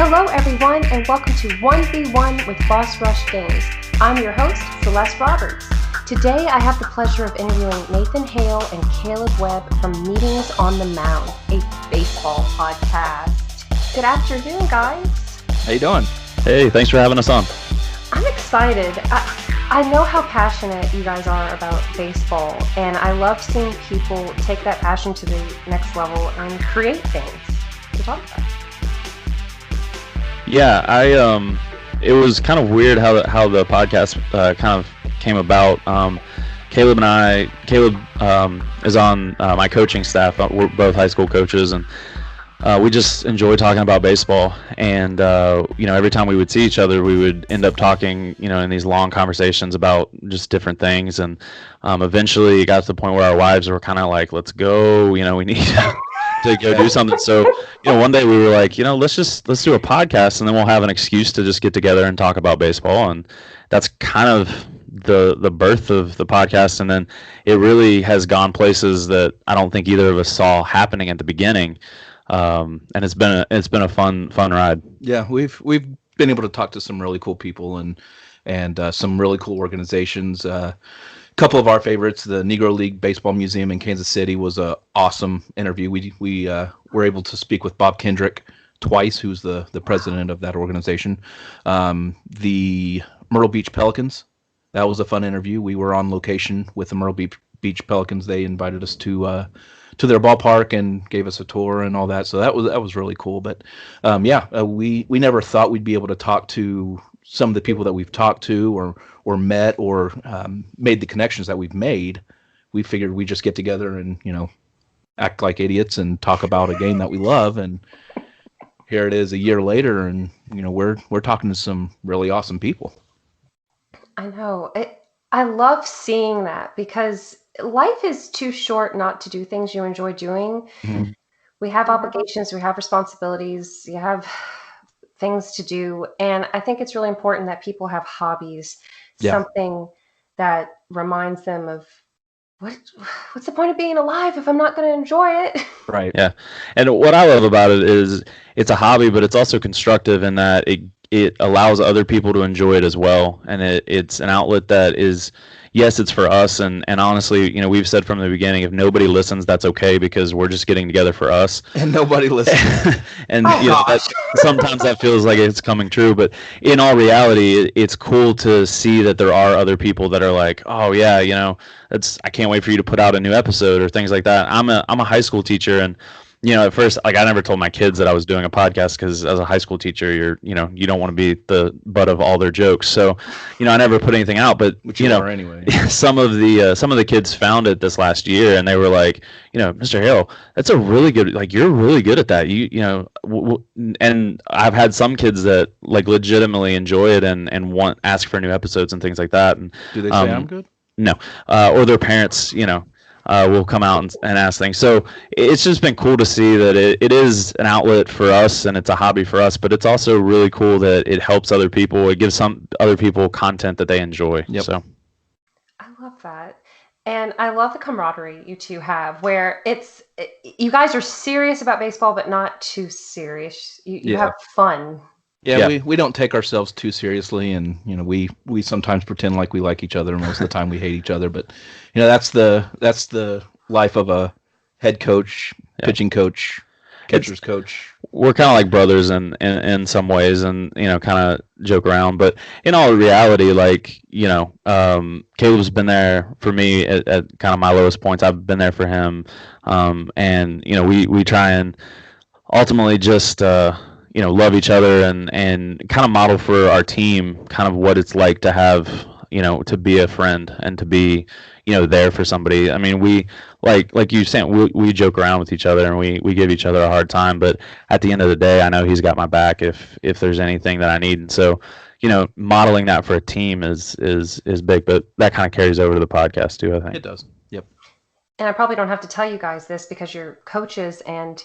Hello everyone and welcome to 1v1 with Boss Rush Games. I'm your host, Celeste Roberts. Today I have the pleasure of interviewing Nathan Hale and Caleb Webb from Meetings on the Mound, a baseball podcast. Good afternoon, guys. How you doing? Hey, thanks for having us on. I'm excited. I know how passionate you guys are about baseball, and I love seeing people take that passion to the next level and create things to talk about. Yeah, it was kind of weird how the podcast kind of came about. Caleb is on my coaching staff. We're both high school coaches, and we just enjoy talking about baseball. And every time we would see each other, we would end up talking, in these long conversations about just different things. And eventually, it got to the point where our wives were kind of like, "Let's go," we need to go do something. So, one day we were like, let's do a podcast, and then we'll have an excuse to just get together and talk about baseball. And that's kind of the birth of the podcast. And then it really has gone places that I don't think either of us saw happening at the beginning. And it's been a fun ride. Yeah, we've been able to talk to some really cool people and some really cool organizations. Couple of our favorites, the Negro League Baseball Museum in Kansas City, was an awesome interview. We were able to speak with Bob Kendrick twice, who's the president of that organization. The Myrtle Beach Pelicans, that was a fun interview. We were on location with the Myrtle Beach Pelicans. They invited us to their ballpark and gave us a tour and all that. So that was really cool. But we never thought we'd be able to talk to some of the people that we've talked to or met or made the connections that we've made. We figured we'd just get together and act like idiots and talk about a game that we love. And here it is a year later, and we're talking to some really awesome people. I know. I love seeing that because life is too short not to do things you enjoy doing. Mm-hmm. We have obligations, we have responsibilities, you have things to do. And I think it's really important that people have hobbies, something that reminds them of what's the point of being alive if I'm not going to enjoy it? Right. Yeah. And what I love about it is it's a hobby, but it's also constructive in that it allows other people to enjoy it as well. And it's an outlet that is, yes, it's for us. And honestly, we've said from the beginning, if nobody listens, that's okay, because we're just getting together for us. And nobody listens. And sometimes that feels like it's coming true. But in all reality, it's cool to see that there are other people that are like, oh yeah, I can't wait for you to put out a new episode or things like that. I'm a high school teacher, and at first, I never told my kids that I was doing a podcast, because as a high school teacher, you don't want to be the butt of all their jokes. So, I never put anything out. But anyway, some of the kids found it this last year, and they were like, Mr. Hale, that's a really good. Like, you're really good at that. And I've had some kids that legitimately enjoy it and ask for new episodes and things like that. And do they say I'm good? No, or their parents, will come out and ask things. So it's just been cool to see that it is an outlet for us, and it's a hobby for us, but it's also really cool that it helps other people. It gives some other people content that they enjoy. Yep. So I love that. And I love the camaraderie you two have, where you guys are serious about baseball, but not too serious. You have fun. Yeah, we don't take ourselves too seriously, and we sometimes pretend like we like each other, and most of the time we hate each other. But that's the life of a head coach, pitching coach, catcher's coach. We're kind of like brothers in some ways, and kind of joke around. But in all reality, Caleb's been there for me at kind of my lowest points. I've been there for him, and we try and ultimately just love each other and kind of model for our team kind of what it's like to have, to be a friend and to be, there for somebody. I mean, we like you saying, we joke around with each other and we give each other a hard time, but at the end of the day, I know he's got my back if there's anything that I need. And so, modeling that for a team is big, but that kind of carries over to the podcast too, I think. It does. Yep. And I probably don't have to tell you guys this because you're coaches and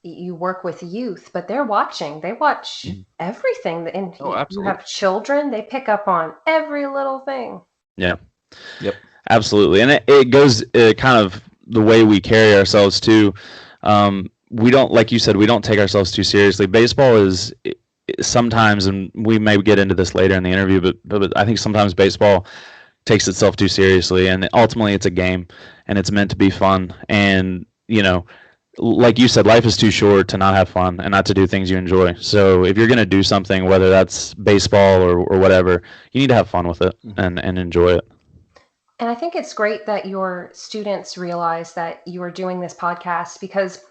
you work with youth, but they're watching. They watch everything. And you have children. They pick up on every little thing. Yeah. Yep. Absolutely. And it goes kind of the way we carry ourselves too. We don't, like you said, we don't take ourselves too seriously. Baseball is sometimes, and we may get into this later in the interview, but I think sometimes baseball takes itself too seriously, and ultimately it's a game, and it's meant to be fun. And like you said, life is too short to not have fun and not to do things you enjoy. So if you're going to do something, whether that's baseball or whatever, you need to have fun with it and enjoy it. And I think it's great that your students realize that you are doing this podcast, because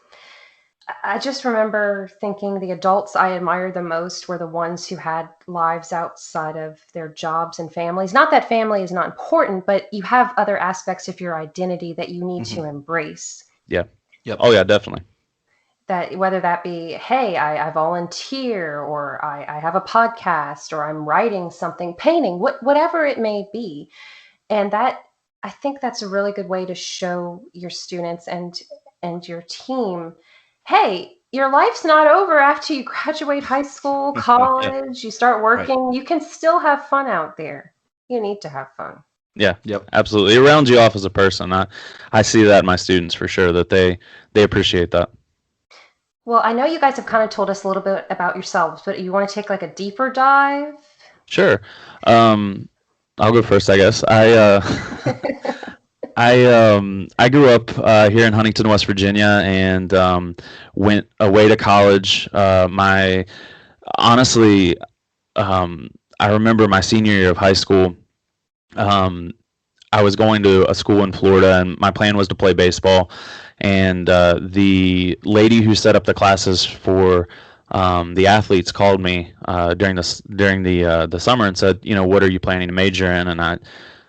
I just remember thinking the adults I admired the most were the ones who had lives outside of their jobs and families. Not that family is not important, but you have other aspects of your identity that you need to embrace. Yeah. Yep. Oh, yeah, definitely. That whether that be, hey, I volunteer, or I have a podcast, or I'm writing something, painting, whatever it may be. And that, I think that's a really good way to show your students and your team, hey, your life's not over after you graduate high school, college, you start working. Right. You can still have fun out there. You need to have fun. Yeah, yep, absolutely. It rounds you off as a person. I see that in my students for sure, that they appreciate that. Well, I know you guys have kind of told us a little bit about yourselves, but you want to take like a deeper dive? Sure. I'll go first, I guess. I grew up here in Huntington, West Virginia, and went away to college. Honestly, I remember my senior year of high school. I was going to a school in Florida, and my plan was to play baseball. And the lady who set up the classes for the athletes called me during the summer and said, what are you planning to major in? And I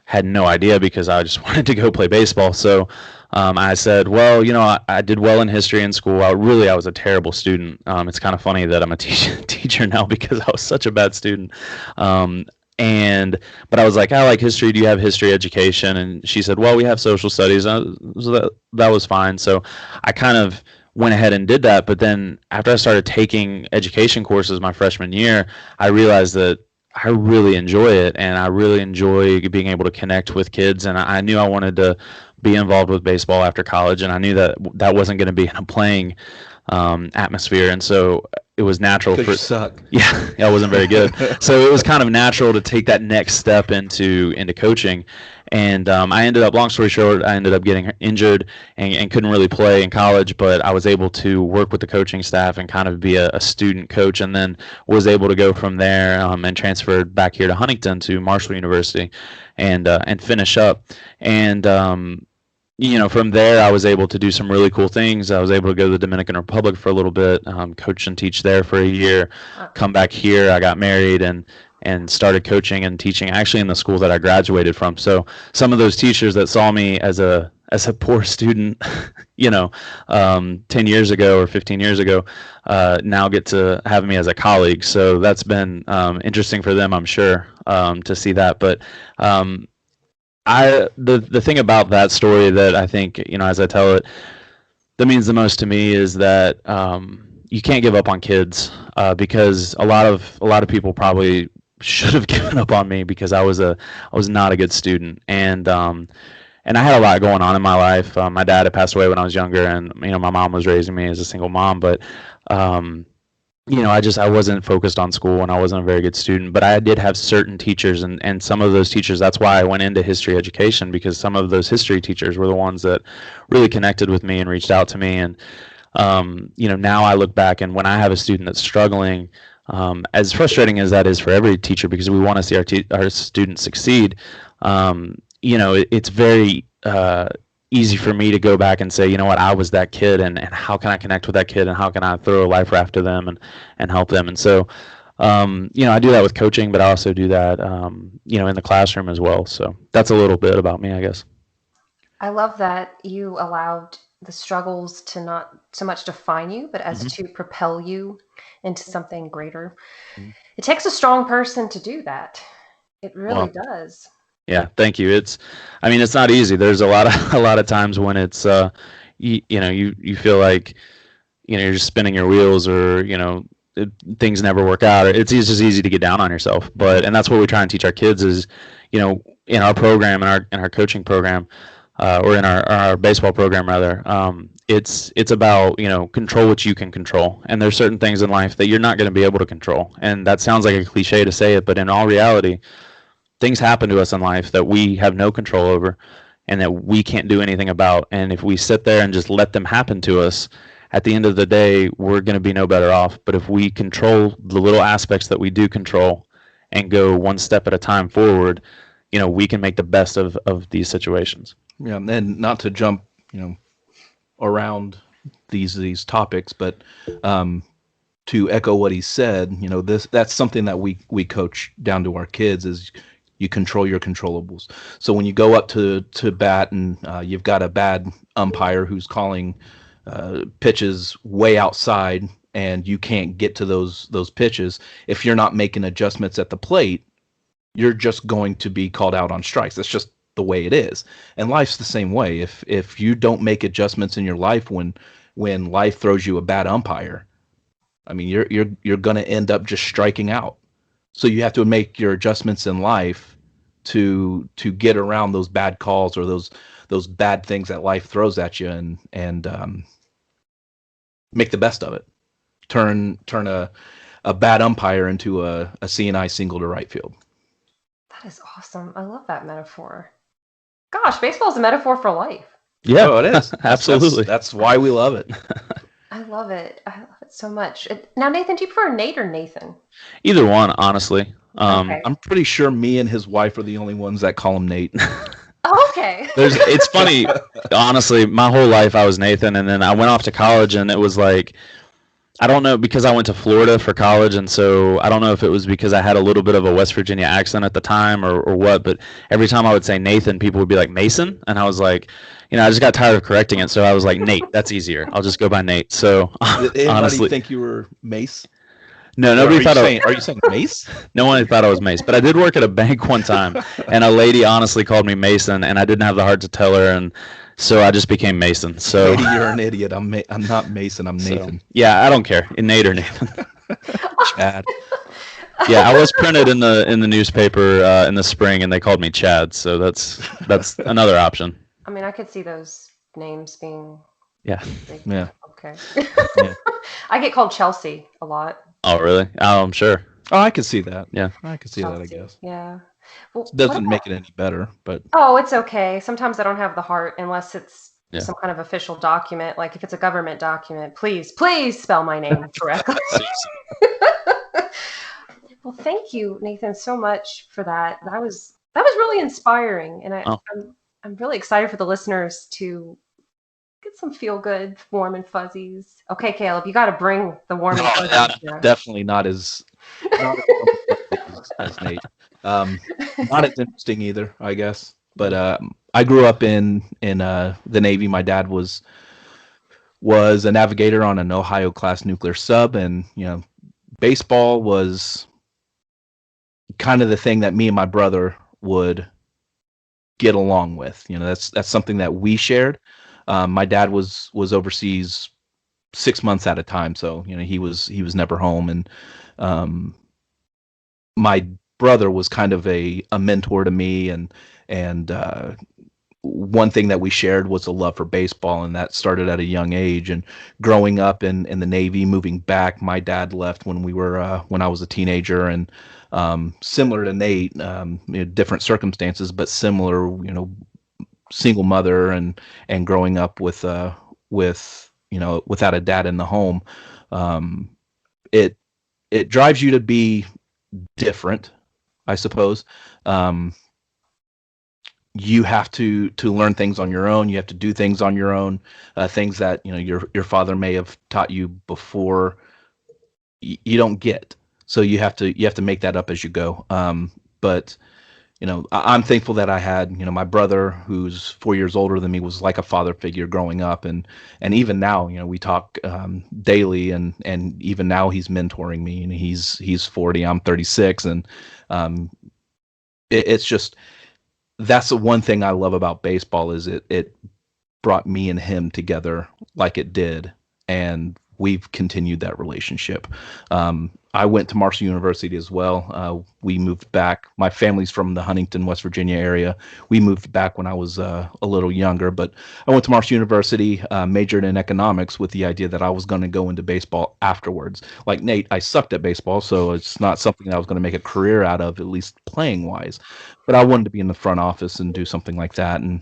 had no idea, because I just wanted to go play baseball. So I said, well, I did well in history in school. I was a terrible student. It's kind of funny that I'm a teacher now, because I was such a bad student. But I was like, I like history. Do you have history education? And she said, well, we have social studies. So that was fine. So I kind of went ahead and did that. But then after I started taking education courses my freshman year, I realized that I really enjoy it, and I really enjoy being able to connect with kids. And I knew I wanted to be involved with baseball after college, and I knew that wasn't going to be in a playing atmosphere. And so it was natural for. You suck. Yeah, I wasn't very good. So it was kind of natural to take that next step into coaching. And I ended up, long story short, I ended up getting injured and couldn't really play in college, but I was able to work with the coaching staff and kind of be a student coach, and then was able to go from there and transferred back here to Huntington to Marshall University and finish up. And from there, I was able to do some really cool things. I was able to go to the Dominican Republic for a little bit, coach and teach there for a year, come back here. I got married and started coaching and teaching actually in the school that I graduated from. So some of those teachers that saw me as a poor student, 10 years ago or 15 years ago, now get to have me as a colleague. So that's been interesting for them, I'm sure, to see that. But the thing about that story that I think, as I tell it, that means the most to me is that you can't give up on kids, because a lot of people probably should have given up on me, because I was not a good student, and I had a lot going on in my life. My dad had passed away when I was younger, and my mom was raising me as a single mom, but I wasn't focused on school, and I wasn't a very good student. But I did have certain teachers, and some of those teachers, that's why I went into history education, because some of those history teachers were the ones that really connected with me and reached out to me. And now I look back, and when I have a student that's struggling, as frustrating as that is for every teacher, because we want to see our students succeed, it's very easy for me to go back and say, you know what, I was that kid, and how can I connect with that kid, and how can I throw a life raft to them and help them. And so, I do that with coaching, but I also do that, in the classroom as well. So that's a little bit about me, I guess. I love that you allowed the struggles to not so much define you, but as to propel you into something greater. It takes a strong person to do that. It really does. Yeah, thank you. It's not easy. There's a lot of times when it's you feel like you're just spinning your wheels, or things never work out. It's just easy to get down on yourself. And that's what we try and teach our kids is, in our program, in our coaching program, or in our baseball program rather, it's about, control what you can control. And there's certain things in life that you're not going to be able to control. And that sounds like a cliche to say it, but in all reality, things happen to us in life that we have no control over and that we can't do anything about. And if we sit there and just let them happen to us, at the end of the day, we're going to be no better off. But if we control the little aspects that we do control and go one step at a time forward, we can make the best of these situations. Yeah, and not to jump, around these topics, but to echo what he said, that's something that we coach down to our kids is you control your controllables. So when you go up to bat and you've got a bad umpire who's calling pitches way outside and you can't get to those pitches, if you're not making adjustments at the plate, you're just going to be called out on strikes. That's just the way it is. And life's the same way. If you don't make adjustments in your life when life throws you a bad umpire, I mean, you're going to end up just striking out. So you have to make your adjustments in life to get around those bad calls or those bad things that life throws at you and make the best of it. Turn a bad umpire into a CNI single to right field. That is awesome. I love that metaphor. Gosh, baseball is a metaphor for life. Yeah, it is. Absolutely. That's why we love it. I love it. I love it so much. Now, Nathan, do you prefer Nate or Nathan? Either one, honestly. Okay. I'm pretty sure me and his wife are the only ones that call him Nate. Oh, okay. It's funny. Honestly, my whole life I was Nathan, and then I went off to college, and it was like, I don't know, because I went to Florida for college, and so I don't know if it was because I had a little bit of a West Virginia accent at the time or what, but every time I would say Nathan, people would be like, Mason? And I was like, I just got tired of correcting it, so I was like, Nate, that's easier. I'll just go by Nate. So, Did anybody honestly, think you were Mace? No, nobody thought Are you saying Mace? No one thought I was Mace, but I did work at a bank one time, and a lady honestly called me Mason, and I didn't have the heart to tell her, and so I just became Mason. So Lady, you're an idiot. I'm not Mason. I'm Nathan. So, yeah, I don't care. Nate or Nathan. Chad. Yeah, I was printed in the newspaper in the spring, and they called me Chad. So that's another option. I mean, I could see those names being. Yeah. Yeah. Okay. Yeah. I get called Chelsea a lot. Oh, really? Oh, I'm sure. Oh, I could see that. Yeah. I could see Chelsea. that, I guess. Yeah. Well, Doesn't make it any better, but. Oh, it's okay. Sometimes I don't have the heart unless it's Yeah. some kind of official document. Like if it's a government document, please spell my name correctly. Well, thank you, Nathan, so much for that. That was really inspiring, and I'm really excited for the listeners to get some feel good, warm and fuzzies. Okay, Caleb, you got to bring the warm and fuzzies. Definitely not as as Nate. Not as interesting either, I guess. But I grew up in the Navy. My dad was a navigator on an Ohio class nuclear sub, and baseball was kind of the thing that me and my brother would get along with. That's something that we shared. My dad was overseas 6 months at a time, so he was never home, and my brother was kind of a mentor to me, and one thing that we shared was a love for baseball, and that started at a young age. And growing up in the Navy, moving back, my dad left when I was a teenager, and similar to Nate, different circumstances, but similar, single mother and growing up with without a dad in the home. It drives you to be different, I suppose. You have to learn things on your own. You have to do things on your own, things that your father may have taught you before you don't get. So you have to make that up as you go. But I'm thankful that I had my brother, who's 4 years older than me, was like a father figure growing up, and even now we talk daily, and even now he's mentoring me, and he's 40, I'm 36, and it's just. That's the one thing I love about baseball is it brought me and him together like it did. And we've continued that relationship. I went to Marshall University as well. We moved back. My family's from the Huntington, West Virginia area. We moved back when I was a little younger, but I went to Marshall University, majored in economics with the idea that I was going to go into baseball afterwards. Like Nate, I sucked at baseball, so it's not something that I was going to make a career out of, at least playing wise. But I wanted to be in the front office and do something like that, and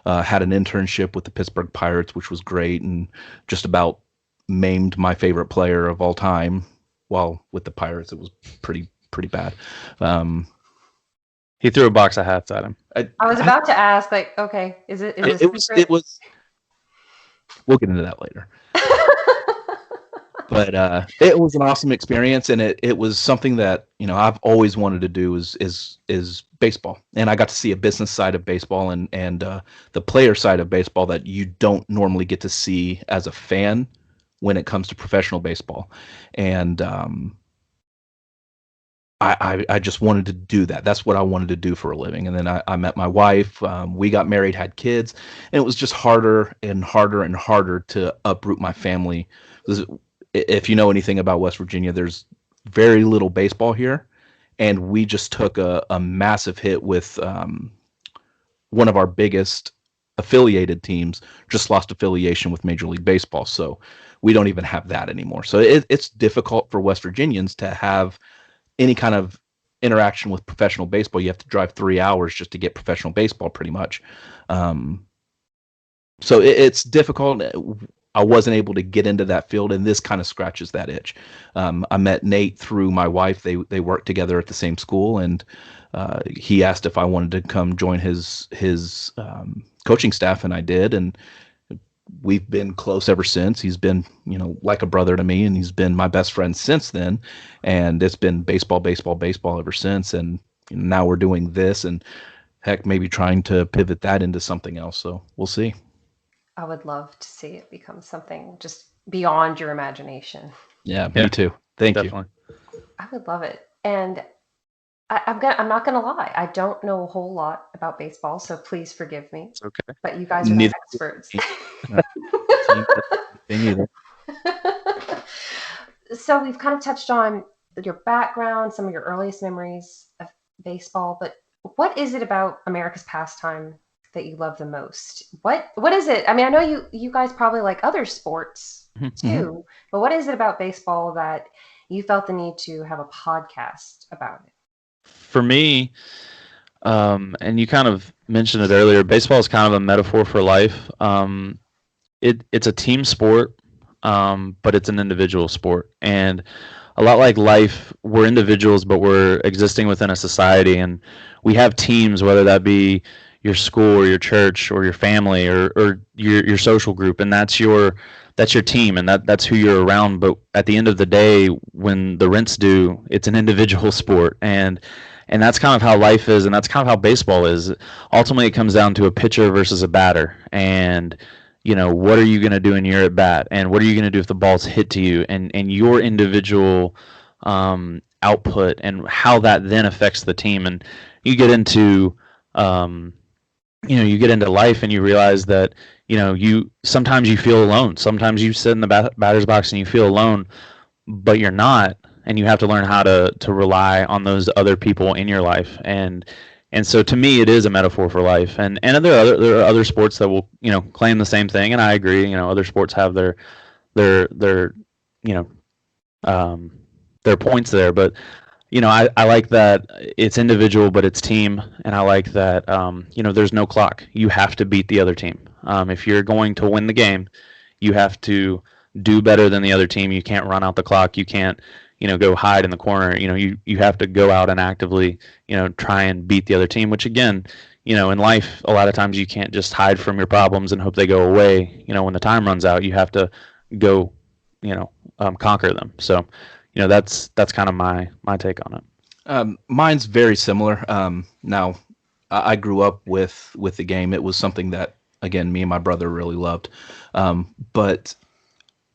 had an internship with the Pittsburgh Pirates, which was great, and just about maimed my favorite player of all time. Well, with the Pirates, it was pretty bad. He threw a box of hats at him. I was about to ask, like, okay, is it it was. We'll get into that later. But it was an awesome experience, and it was something that I've always wanted to do is baseball, and I got to see a business side of baseball and the player side of baseball that you don't normally get to see as a fan when it comes to professional baseball, and I just wanted to do that. That's what I wanted to do for a living. And then I met my wife. We got married, had kids, and it was just harder and harder and harder to uproot my family. If you know anything about West Virginia, there's very little baseball here, and we just took a massive hit with one of our biggest affiliated teams just lost affiliation with Major League Baseball, so we don't even have that anymore. So it's difficult for West Virginians to have any kind of interaction with professional baseball. You have to drive 3 hours just to get professional baseball, pretty much. So it's difficult. I wasn't able to get into that field, and this kind of scratches that itch. I met Nate through my wife. They worked together at the same school, and he asked if I wanted to come join his coaching staff, and I did, and we've been close ever since. He's been, like a brother to me, and he's been my best friend since then, and it's been baseball ever since, and now we're doing this, and heck, maybe trying to pivot that into something else, so we'll see. I would love to see it become something just beyond your imagination. Yeah, me too. Thank Definitely. you. I would love it. And I'm not gonna lie, I don't know a whole lot about baseball, so please forgive me. It's okay. But you guys are the experts. So we've kind of touched on your background, some of your earliest memories of baseball, but what is it about America's pastime that you love the most? What is it? I mean, I know you guys probably like other sports too, but what is it about baseball that you felt the need to have a podcast about it? For me, and you kind of mentioned it earlier, baseball is kind of a metaphor for life. It's a team sport, but it's an individual sport. And a lot like life, we're individuals, but we're existing within a society. And we have teams, whether that be your school or your church or your family or your social group. And that's your team, and that's who you're around. But at the end of the day, when the rent's due, it's an individual sport. And that's kind of how life is, and that's kind of how baseball is. Ultimately, it comes down to a pitcher versus a batter. And what are you going to do in your at bat, and what are you going to do if the ball's hit to you, and your individual output, and how that then affects the team. And you get into life, and you realize that you sometimes you feel alone. Sometimes you sit in the batter's box and you feel alone, but you're not, and you have to learn how to rely on those other people in your life. And so to me, it is a metaphor for life. And there are other sports that will claim the same thing, and I agree. Other sports have their points there, but I like that it's individual, but it's team, and I like that there's no clock. You have to beat the other team. If you're going to win the game, you have to do better than the other team. You can't run out the clock. You can't go hide in the corner. You have to go out and actively try and beat the other team. Which again, in life, a lot of times you can't just hide from your problems and hope they go away. When the time runs out, you have to go conquer them. So. That's kind of my take on it. Mine's very similar. Now, I grew up with the game. It was something that, again, me and my brother really loved. But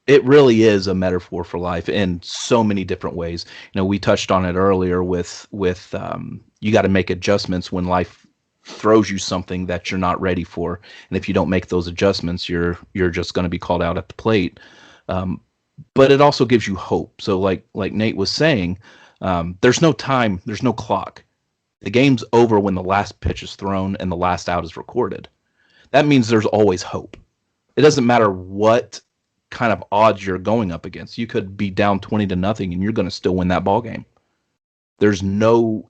it really is a metaphor for life in so many different ways. We touched on it earlier with you got to make adjustments when life throws you something that you're not ready for, and if you don't make those adjustments, you're just going to be called out at the plate. but it also gives you hope. So like Nate was saying, there's no time, there's no clock. The game's over when the last pitch is thrown and the last out is recorded. That means there's always hope. It doesn't matter what kind of odds you're going up against. You could be down 20-0 and you're going to still win that ball game. There's no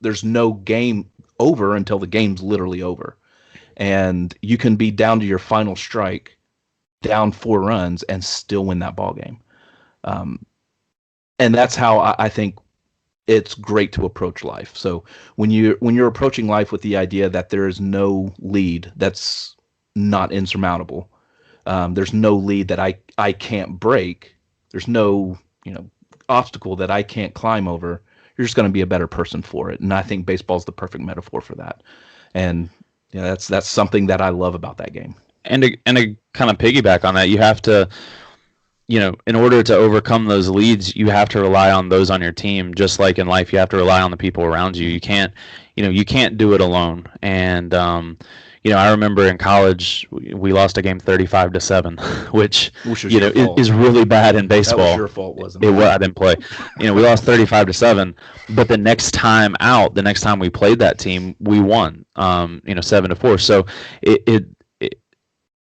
game over until the game's literally over. And you can be down to your final strike, down 4 runs, and still win that ball game. And that's how I think it's great to approach life. So when you're approaching life with the idea that there is no lead that's not insurmountable, there's no lead that I can't break, there's no obstacle that I can't climb over, you're just going to be a better person for it. And I think baseball is the perfect metaphor for that. And that's something that I love about that game. And to kind of piggyback on that, you have to, in order to overcome those leads, you have to rely on those on your team. Just like in life, you have to rely on the people around you. You can't do it alone. And I remember in college we lost a game 35-7, which is really bad in baseball. That was your fault, wasn't it? I didn't play. We lost 35-7, but the next time we played that team, we won. 7-4. So it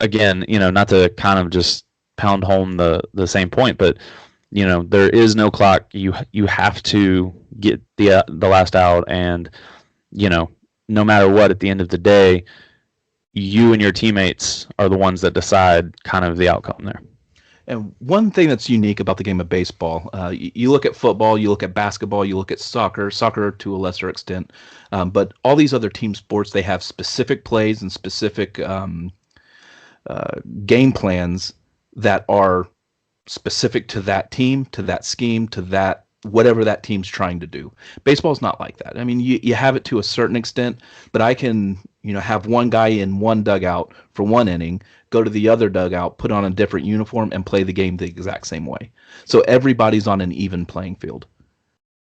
again, not to kind of just pound home the same point, but there is no clock. You have to get the last out, and no matter what, at the end of the day, you and your teammates are the ones that decide kind of the outcome there. And one thing that's unique about the game of baseball, you look at football, you look at basketball, you look at soccer to a lesser extent, but all these other team sports, they have specific plays and specific game plans that are specific to that team, to that scheme, to that whatever that team's trying to do. Baseball's not like that. I mean, you have it to a certain extent, but I can have one guy in one dugout for one inning, go to the other dugout, put on a different uniform, and play the game the exact same way. So everybody's on an even playing field.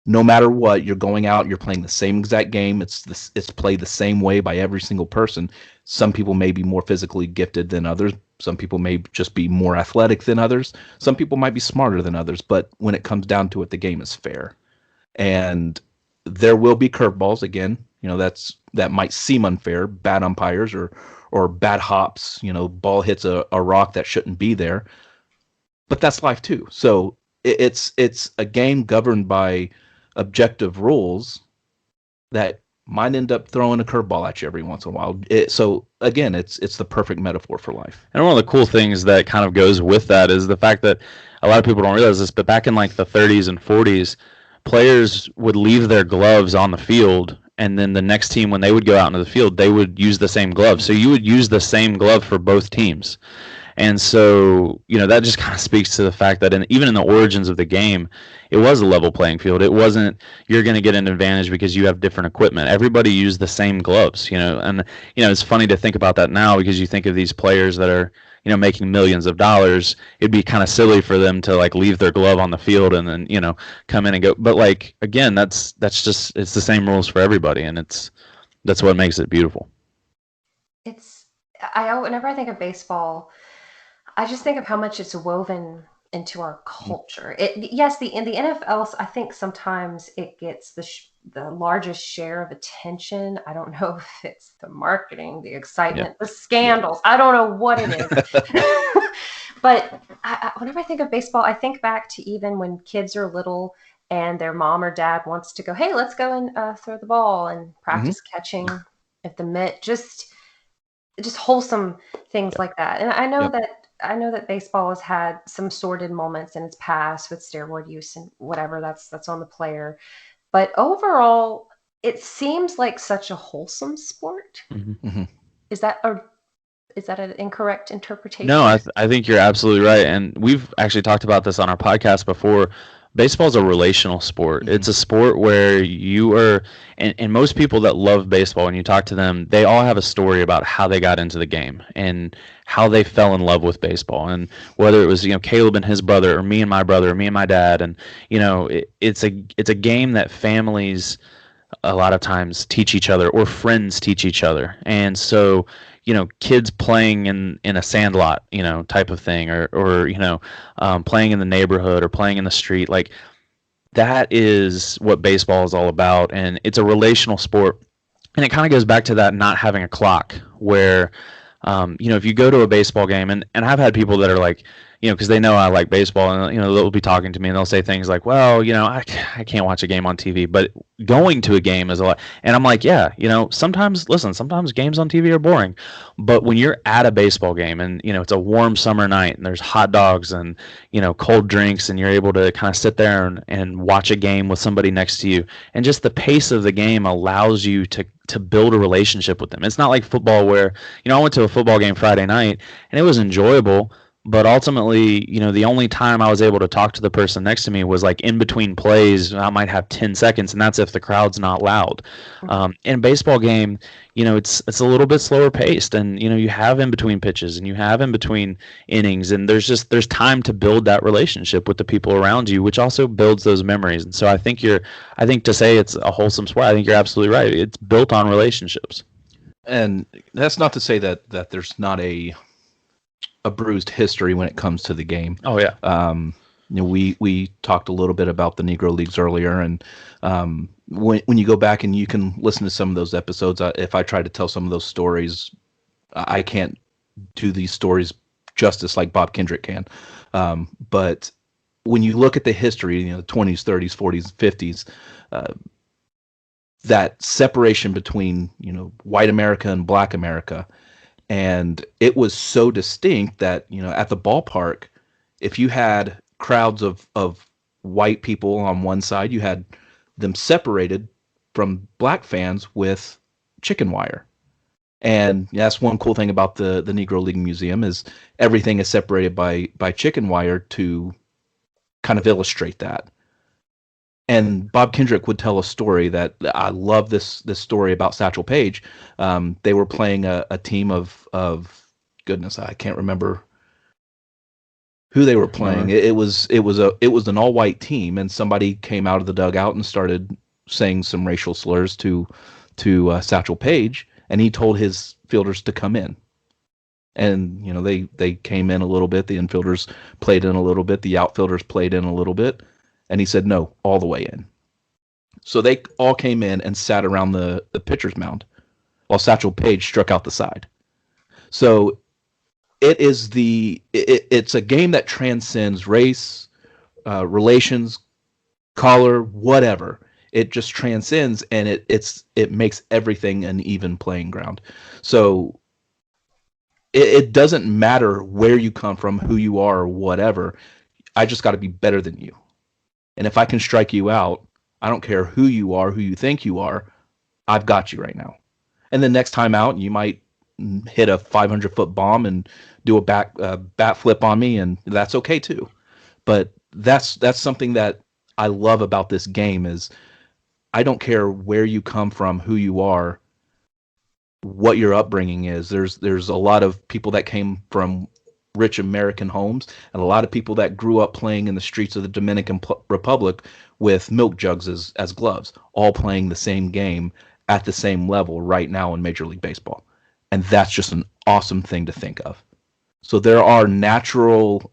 No matter what, you're going out, you're playing the same exact game. It's played the same way by every single person. Some people may be more physically gifted than others. Some people may just be more athletic than others. Some people might be smarter than others. But when it comes down to it, the game is fair. And there will be curveballs again. That might seem unfair, bad umpires or bad hops. Ball hits a rock that shouldn't be there. But that's life too. So it's a game governed by objective rules that might end up throwing a curveball at you every once in a while. So again, it's the perfect metaphor for life. And one of the cool things that kind of goes with that is the fact that a lot of people don't realize this, but back in like the 30s and 40s, players would leave their gloves on the field, and then the next team, when they would go out into the field, they would use the same glove. So you would use the same glove for both teams. And so, that just kind of speaks to the fact that even in the origins of the game, it was a level playing field. It wasn't you're going to get an advantage because you have different equipment. Everybody used the same gloves, and it's funny to think about that now because you think of these players that are, making millions of dollars. It'd be kind of silly for them to like leave their glove on the field and then, come in and go. But like, again, that's just, it's the same rules for everybody. And that's what makes it beautiful. Whenever I think of baseball, I just think of how much it's woven into our culture. In the NFL, I think sometimes it gets the largest share of attention. I don't know if it's the marketing, the excitement, the scandals. I don't know what it is. But whenever I think of baseball, I think back to even when kids are little and their mom or dad wants to go, hey, let's go and throw the ball and practice catching at the mitt. Just wholesome things like that. And I know that baseball has had some sordid moments in its past with steroid use and whatever, that's on the player. But overall, it seems like such a wholesome sport. Mm-hmm. Is that an incorrect interpretation? No, I think you're absolutely right. And we've actually talked about this on our podcast before. Baseball is a relational sport. Mm-hmm. It's a sport where you are, and most people that love baseball, when you talk to them, they all have a story about how they got into the game and how they fell in love with baseball. And whether it was, Caleb and his brother, or me and my brother, or me and my dad, and it's a game that families a lot of times teach each other, or friends teach each other. And so, kids playing in a sandlot, type of thing, or playing in the neighborhood or playing in the street. Like, that is what baseball is all about, and it's a relational sport. And it kind of goes back to that not having a clock, where if you go to a baseball game, and I've had people that are like, because they know I like baseball, and they'll be talking to me and they'll say things like, well, I can't watch a game on TV, but going to a game is a lot. And I'm like, yeah, sometimes games on TV are boring, but when you're at a baseball game and it's a warm summer night and there's hot dogs and cold drinks, and you're able to kind of sit there and watch a game with somebody next to you, and just the pace of the game allows you to build a relationship with them. It's not like football where, I went to a football game Friday night and it was enjoyable, but ultimately, the only time I was able to talk to the person next to me was like in between plays. I might have 10 seconds, and that's if the crowd's not loud. In a baseball game, it's a little bit slower paced, and you have in between pitches and you have in between innings, and there's time to build that relationship with the people around you, which also builds those memories. And so I think to say it's a wholesome sport, I think you're absolutely right. It's built on relationships. And that's not to say that there's not a bruised history when it comes to the game. Oh yeah. We talked a little bit about the Negro Leagues earlier, and when you go back and you can listen to some of those episodes, if I try to tell some of those stories, I can't do these stories justice like Bob Kendrick can. But when you look at the history, the 20s, 30s, 40s, 50s, that separation between white America and black America. And it was so distinct that, at the ballpark, if you had crowds of white people on one side, you had them separated from black fans with chicken wire. And that's one cool thing about the Negro League Museum is everything is separated by chicken wire to kind of illustrate that. And Bob Kendrick would tell a story that I love this story about Satchel Paige. They were playing a team of goodness, I can't remember who they were playing. It was an all white team, and somebody came out of the dugout and started saying some racial slurs to Satchel Paige, and he told his fielders to come in. And they came in a little bit. The infielders played in a little bit. The outfielders played in a little bit. And he said, no, all the way in. So they all came in and sat around the pitcher's mound while Satchel Paige struck out the side. So it's a game that transcends race, relations, color, whatever. It just transcends, and it makes everything an even playing ground. So it doesn't matter where you come from, who you are, or whatever. I just got to be better than you. And if I can strike you out, I don't care who you are, who you think you are, I've got you right now. And the next time out, you might hit a 500-foot bomb and do a bat flip on me, and that's okay too. But that's something that I love about this game is I don't care where you come from, who you are, what your upbringing is. There's a lot of people that came from rich American homes, and a lot of people that grew up playing in the streets of the Dominican Republic with milk jugs as gloves, all playing the same game at the same level right now in Major League Baseball. And that's just an awesome thing to think of. So there are natural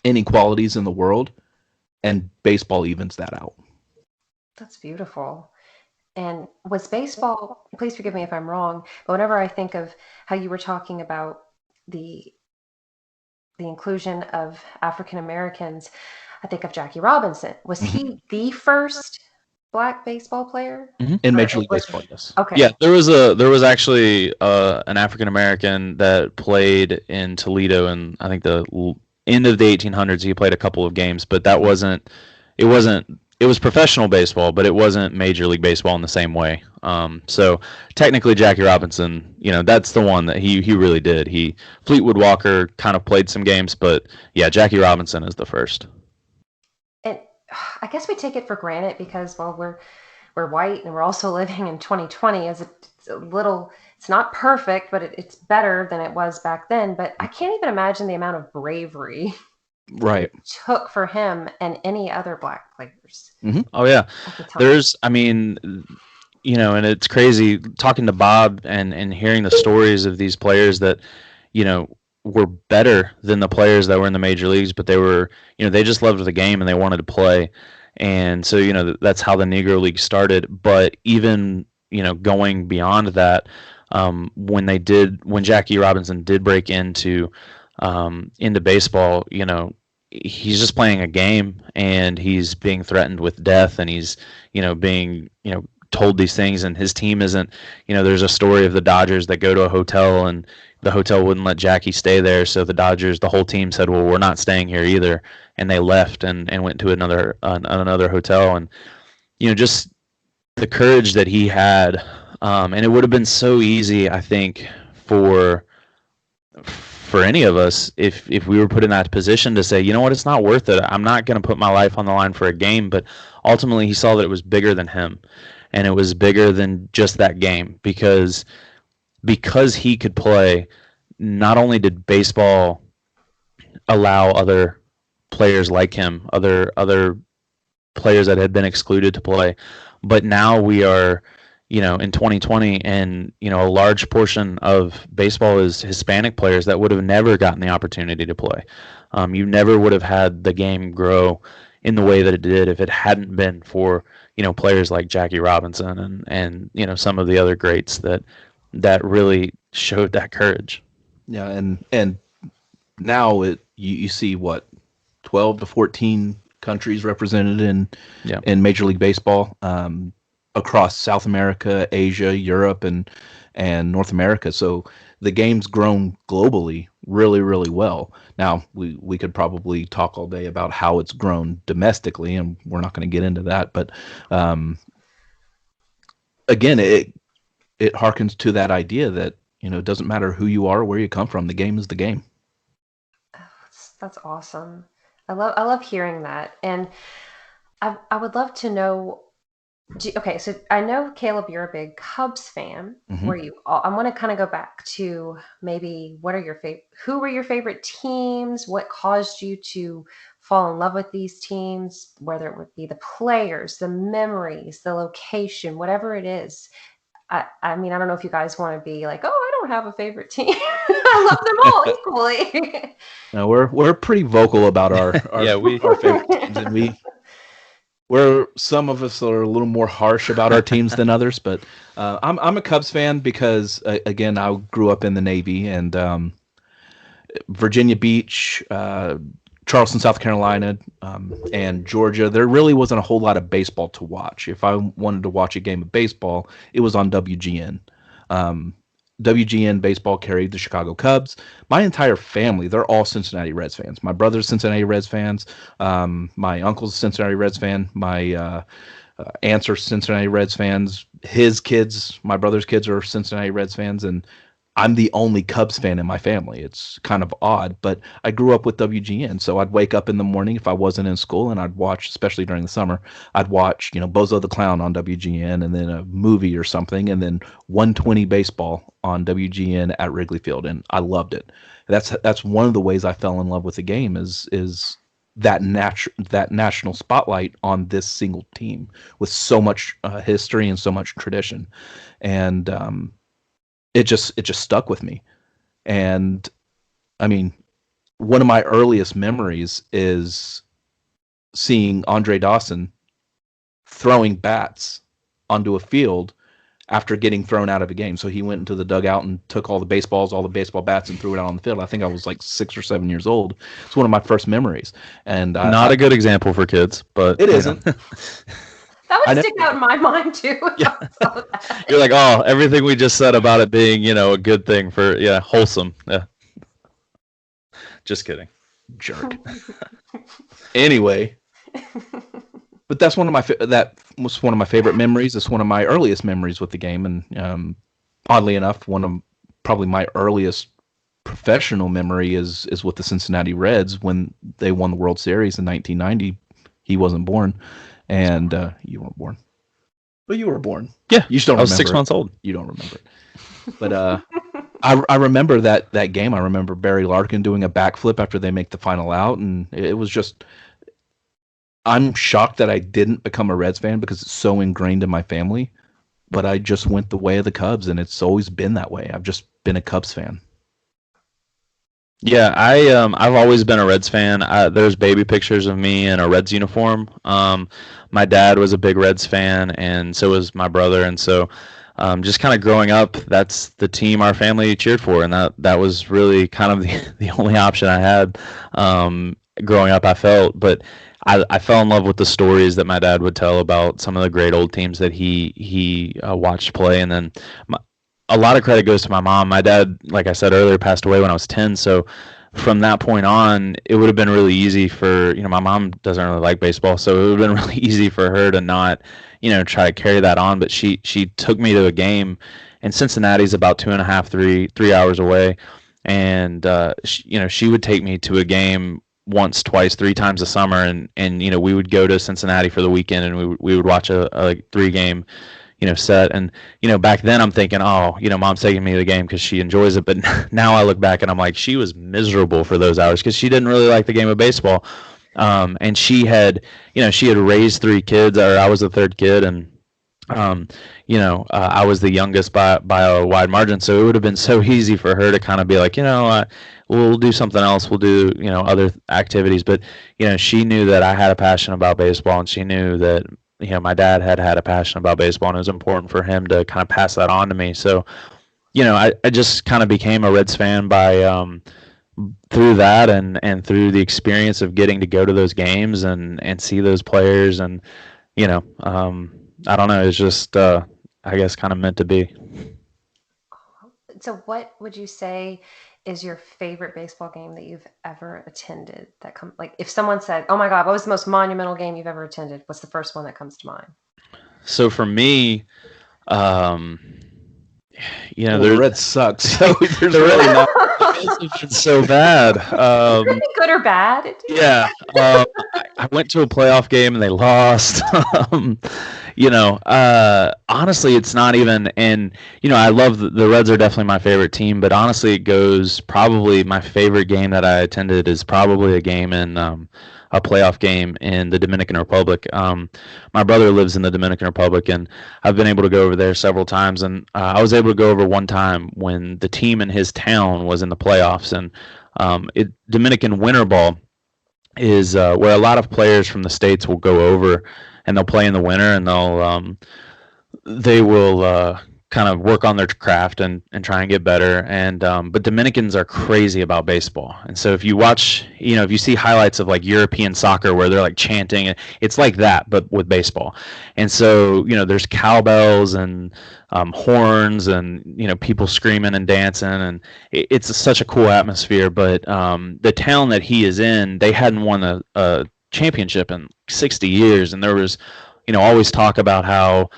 inequalities in the world, and baseball evens that out. That's beautiful. And was baseball, please forgive me if I'm wrong, but whenever I think of how you were talking about the inclusion of African Americans, I think of Jackie Robinson. Was he the first black baseball player in Major League Baseball? Yes. Okay. Yeah, there was actually an African American that played in Toledo, and I think the end of the 1800s. He played a couple of games, but that wasn't. It was professional baseball, but it wasn't Major League Baseball in the same way. So technically, Jackie Robinson, that's the one that he really did. Fleetwood Walker kind of played some games, but yeah, Jackie Robinson is the first. And I guess we take it for granted because, well, we're white and we're also living in 2020. It's not perfect, but it's better than it was back then. But I can't even imagine the amount of bravery right it took for him and any other black players. Oh yeah, and it's crazy talking to Bob and hearing the stories of these players that, were better than the players that were in the major leagues, but they were, they just loved the game and they wanted to play. And so, that's how the Negro League started. But even, going beyond that, when Jackie Robinson did break into baseball, he's just playing a game and he's being threatened with death and he's, being, told these things, and his team isn't, there's a story of the Dodgers that go to a hotel and the hotel wouldn't let Jackie stay there. So the whole team said, well, we're not staying here either. And they left and went to another hotel. And, just the courage that he had. And it would have been so easy, I think, for any of us if we were put in that position to say, you know what, it's not worth it. I'm not going to put my life on the line for a game. But ultimately he saw that it was bigger than him. And it was bigger than just that game because he could play. Not only did baseball allow other players like him, other players that had been excluded to play, but now we are, in 2020, and a large portion of baseball is Hispanic players that would have never gotten the opportunity to play. You never would have had the game grow in the way that it did if it hadn't been for players like Jackie Robinson and some of the other greats that really showed that courage. Yeah, and now you see what 12 to 14 countries represented in Major League Baseball, across South America, Asia, Europe, and North America. So the game's grown globally really, really well. Now, we could probably talk all day about how it's grown domestically, and we're not going to get into that. But again, it harkens to that idea that, it doesn't matter who you are or where you come from. The game is the game. That's awesome. I love hearing that. And I would love to know. Okay, so I know, Caleb, you're a big Cubs fan. Mm-hmm. I want to kind of go back to maybe who were your favorite teams? What caused you to fall in love with these teams? Whether it would be the players, the memories, the location, whatever it is. I mean, I don't know if you guys want to be like, oh, I don't have a favorite team. I love them all equally. No, we're pretty vocal about our our favorite teams, and where some of us are a little more harsh about our teams than others, but I'm a Cubs fan because, again, I grew up in the Navy, and Virginia Beach, Charleston, South Carolina, and Georgia, there really wasn't a whole lot of baseball to watch. If I wanted to watch a game of baseball, it was on WGN. WGN baseball carried the Chicago Cubs. My entire family, they're all Cincinnati Reds fans. My brother's Cincinnati Reds fans. My uncle's a Cincinnati Reds fan. My aunts are Cincinnati Reds fans. His kids, my brother's kids, are Cincinnati Reds fans, and I'm the only Cubs fan in my family. It's kind of odd, but I grew up with WGN, so I'd wake up in the morning if I wasn't in school, and I'd watch, especially during the summer, I'd watch, Bozo the Clown on WGN, and then a movie or something, and then 120 baseball on WGN at Wrigley Field, and I loved it. That's one of the ways I fell in love with the game is that national spotlight on this single team with so much history and so much tradition, and it just stuck with me. And I mean, one of my earliest memories is seeing Andre Dawson throwing bats onto a field after getting thrown out of a game. So he went into the dugout and took all the baseball bats, and threw it out on the field. I think I was like 6 or 7 years old. It's one of my first memories. And not a good example for kids, but it isn't. That would stick out in my mind too. Yeah. You're like, oh, everything we just said about it being, a good thing for, wholesome. Yeah. Just kidding. Jerk. Anyway, but that was one of my favorite memories. It's one of my earliest memories with the game, and oddly enough, one of probably my earliest professional memory is with the Cincinnati Reds when they won the World Series in 1990. He wasn't born. And you weren't born. But you were born. Yeah. You still remember. I was 6 months old. You don't remember it. But I remember that game. I remember Barry Larkin doing a backflip after they make the final out. And it was just... I'm shocked that I didn't become a Reds fan because it's so ingrained in my family. but I just went the way of the Cubs, and it's always been that way. I've just been a Cubs fan. Yeah, I've always been a Reds fan. There's baby pictures of me in a Reds uniform. My dad was a big Reds fan, and so was my brother. And so, just kind of growing up, that's the team our family cheered for, and that was really kind of the only option I had growing up. I felt, but I fell in love with the stories that my dad would tell about some of the great old teams that he watched play, and then a lot of credit goes to my mom. My dad, like I said earlier, passed away when I was 10. So from that point on, it would have been really easy for, my mom doesn't really like baseball. So it would have been really easy for her to not, try to carry that on. But she took me to a game, and Cincinnati's about 2.5, 3 hours away. And, she would take me to a game once, twice, 3 times a summer. And we would go to Cincinnati for the weekend, and we would watch a 3-game set. And back then I'm thinking, oh, mom's taking me to the game because she enjoys it. But now I look back and I'm like, she was miserable for those hours because she didn't really like the game of baseball. And she had raised 3 kids, or I was the third kid, and I was the youngest by a wide margin. So it would have been so easy for her to kind of be like, we'll do something else, we'll do other activities. But she knew that I had a passion about baseball, and she knew that my dad had a passion about baseball, and it was important for him to kind of pass that on to me. So, I just kind of became a Reds fan by through that, and through the experience of getting to go to those games and see those players, and I don't know, it's just I guess kind of meant to be. So what would you say is your favorite baseball game that you've ever attended? Like if someone said, "Oh my God, what was the most monumental game you've ever attended?" What's the first one that comes to mind? So for me, the Reds suck. So there's really not. It's so bad. Pretty good or bad? Yeah. I went to a playoff game and they lost. Honestly, it's not even, and I love the Reds are definitely my favorite team, but honestly, it goes probably my favorite game that I attended is probably a game in a playoff game in the Dominican Republic. My brother lives in the Dominican Republic, and I've been able to go over there several times. And I was able to go over one time when the team in his town was in the playoffs. And Dominican Winter Ball is where a lot of players from the States will go over, and they'll play in the winter, and they will kind of work on their craft and try and get better. And but Dominicans are crazy about baseball. And so if you watch, if you see highlights of like European soccer where they're like chanting, it's like that, but with baseball. And so, there's cowbells and horns and, people screaming and dancing, and it's such a cool atmosphere. But the town that he is in, they hadn't won a championship in 60 years. And there was, always talk about how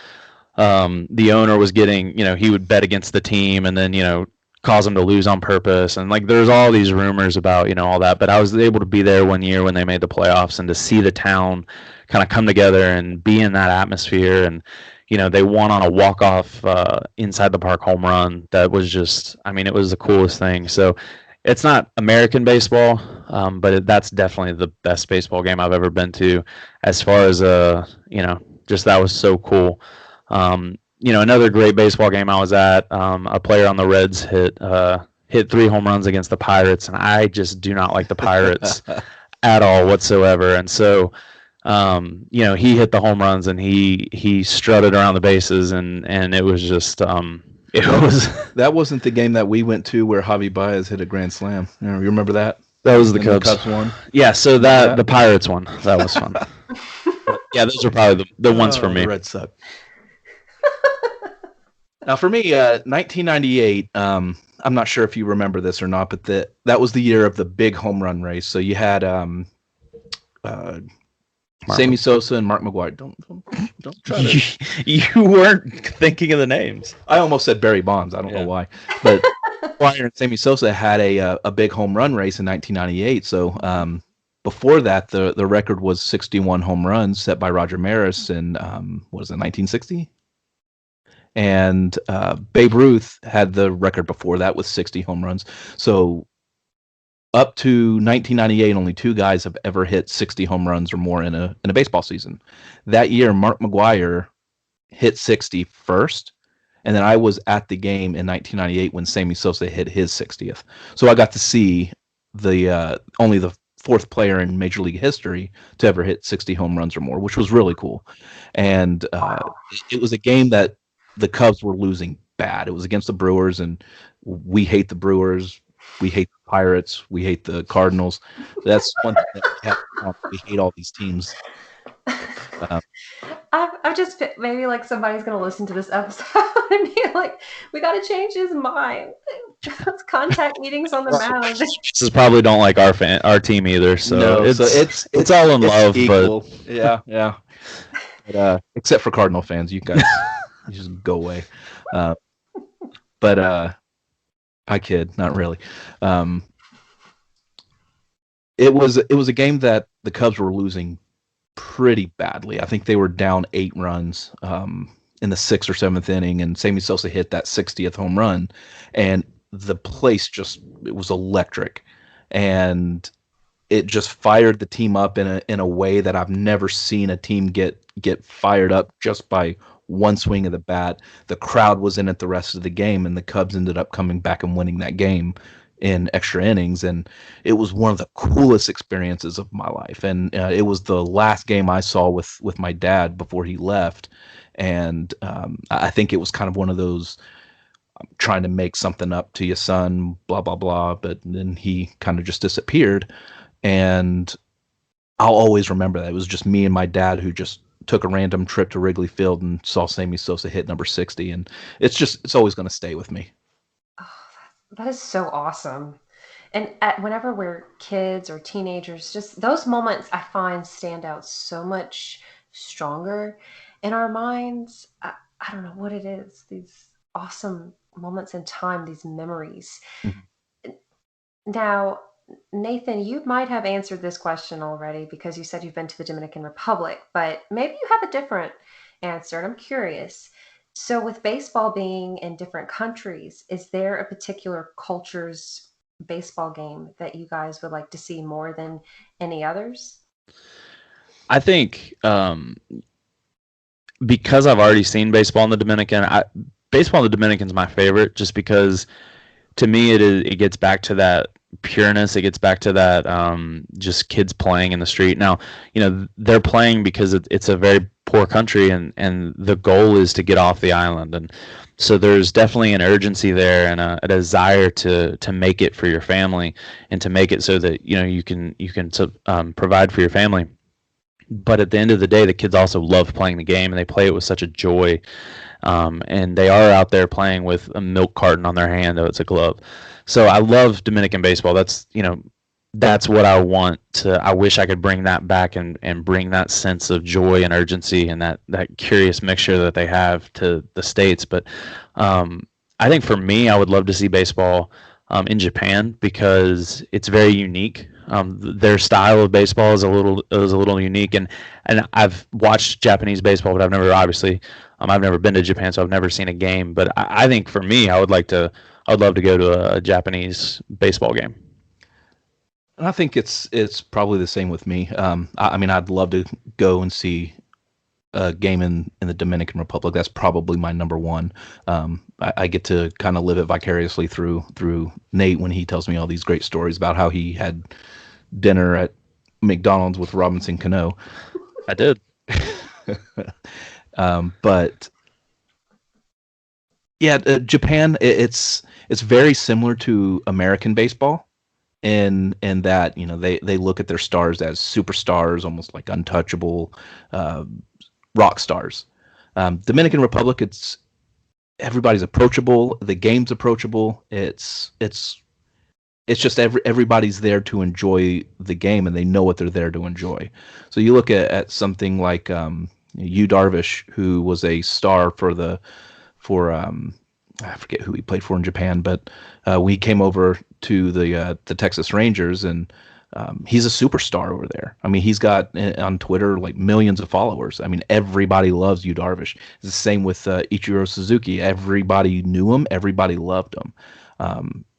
the owner was getting, he would bet against the team and then, cause them to lose on purpose. And like, there's all these rumors about, all that, but I was able to be there one year when they made the playoffs, and to see the town kind of come together and be in that atmosphere. And, they won on a walk-off inside the park home run. That was just, it was the coolest thing. So it's not American baseball, but that's definitely the best baseball game I've ever been to, as far as, just that was so cool. Another great baseball game I was at, a player on the Reds hit 3 home runs against the Pirates, and I just do not like the Pirates at all whatsoever. And so, he hit the home runs, and he strutted around the bases, and it was just, it was. That wasn't the game that we went to where Javi Baez hit a grand slam. You remember that? That was the Cubs. The Cubs one. Yeah, so the Pirates one, that was fun. Yeah, those are probably the ones for me. The Reds suck. Now, for me, 1998, I'm not sure if you remember this or not, but that was the year of the big home run race. So you had Sammy Sosa and Mark McGwire. Don't try to. You weren't thinking of the names. I almost said Barry Bonds. I don't know why. But McGwire and Sammy Sosa had a big home run race in 1998. So before that, the record was 61 home runs set by Roger Maris in, what was it, 1960? And Babe Ruth had the record before that with 60 home runs. So up to 1998, only 2 guys have ever hit 60 home runs or more in a baseball season. That year, Mark McGwire hit 60 first, and then I was at the game in 1998 when Sammy Sosa hit his 60th. So I got to see the only the fourth player in Major League history to ever hit 60 home runs or more, which was really cool. And it was a game that the Cubs were losing bad. It was against the Brewers, and we hate the Brewers. We hate the Pirates. We hate the Cardinals. That's one thing that we have. We hate all these teams. I've just maybe like somebody's gonna listen to this episode and be like, "We got to change his mind." Let's contact meetings on the mound. Just probably don't like our team either. So no, it's all in love, equal. But yeah. But, except for Cardinal fans, you guys, you just go away. But I kid, not really. It was a game that the Cubs were losing pretty badly. I think they were down 8 runs in the 6th or 7th inning, and Sammy Sosa hit that 60th home run, and the place it was electric, and it just fired the team up in a way that I've never seen a team get fired up just by one swing of the bat. The crowd was in it the rest of the game, and the Cubs ended up coming back and winning that game in extra innings, and it was one of the coolest experiences of my life. And it was the last game I saw with my dad before he left, and I think it was kind of one of those trying to make something up to your son, blah blah blah, but then he kind of just disappeared. And I'll always remember that. It was just me and my dad who just took a random trip to Wrigley Field and saw Sammy Sosa hit number 60, and it's always going to stay with me. That is so awesome. And whenever we're kids or teenagers, just those moments I find stand out so much stronger in our minds. I don't know what it is, these awesome moments in time, these memories. Mm-hmm. Now, Nathan, you might have answered this question already because you said you've been to the Dominican Republic, but maybe you have a different answer, and I'm curious. So with baseball being in different countries, is there a particular culture's baseball game that you guys would like to see more than any others? I think because I've already seen baseball in the Dominican, baseball in the Dominican is my favorite just because to me it gets back to that pureness. It gets back to that just kids playing in the street. Now, they're playing because it's a very poor country, and the goal is to get off the island, and so there's definitely an urgency there and a desire to make it for your family and to make it so that you can provide for your family. But at the end of the day, the kids also love playing the game, and they play it with such a joy. And they are out there playing with a milk carton on their hand, though it's a glove. So I love Dominican baseball. That's what I want to. I wish I could bring that back and bring that sense of joy and urgency and that curious mixture that they have to the States. But I think for me, I would love to see baseball in Japan because it's very unique. Their style of baseball is a little unique, and I've watched Japanese baseball, but I've never been to Japan, so I've never seen a game. But I think for me, I'd love to go to a Japanese baseball game. And I think it's probably the same with me. I mean, I'd love to go and see a game in the Dominican Republic. That's probably my number one. I get to kind of live it vicariously through Nate when he tells me all these great stories about how he had dinner at McDonald's with Robinson Cano. I did. But yeah, Japan, it's very similar to American baseball in that they look at their stars as superstars, almost like untouchable rock stars. Dominican Republic, everybody's approachable. The game's approachable. It's just everybody's there to enjoy the game, and they know what they're there to enjoy. So you look at something like Yu Darvish, who was a star for I forget who he played for in Japan, but we came over to the Texas Rangers, and he's a superstar over there. I mean, he's got on Twitter like millions of followers. I mean, everybody loves Yu Darvish. It's the same with Ichiro Suzuki. Everybody knew him. Everybody loved him.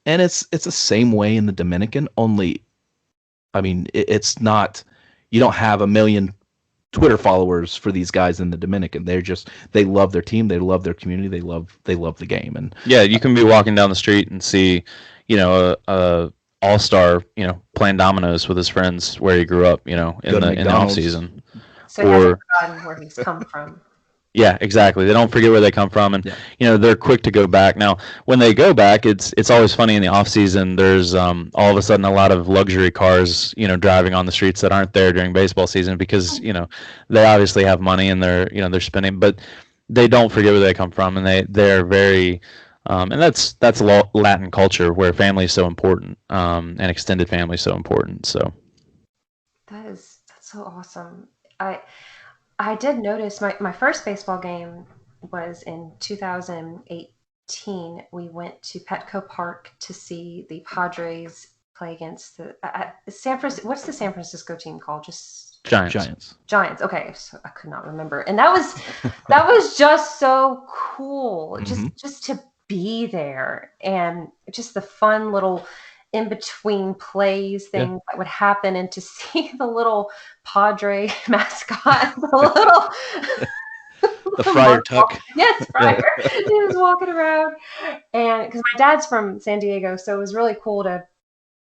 And it's the same way in the Dominican. Only, I mean, it's not. You don't have a million Twitter followers for these guys in the Dominican. They love their team, they love their community, they love the game. And yeah, you can be walking down the street and see, a all-star, playing dominoes with his friends where he grew up, in the off season. So he hasn't forgotten where he's come from. Yeah, exactly. They don't forget where they come from, and they're quick to go back. Now, when they go back, it's always funny in the off season. There's all of a sudden a lot of luxury cars, driving on the streets that aren't there during baseball season because they obviously have money and they're spending, but they don't forget where they come from, and they're very and that's Latin culture where family is so important, and extended family is so important. So that's so awesome. I did notice my first baseball game was in 2018. We went to Petco Park to see the Padres play against the San Francisco. What's the San Francisco team called? Just Giants. Okay, so I could not remember, and that was just so cool. Mm-hmm. Just to be there, and just the fun little in between plays things that would happen, and to see the little Padre mascot, the Friar Tuck. Yes, Friar. He was walking around, and because my dad's from San Diego, so it was really cool to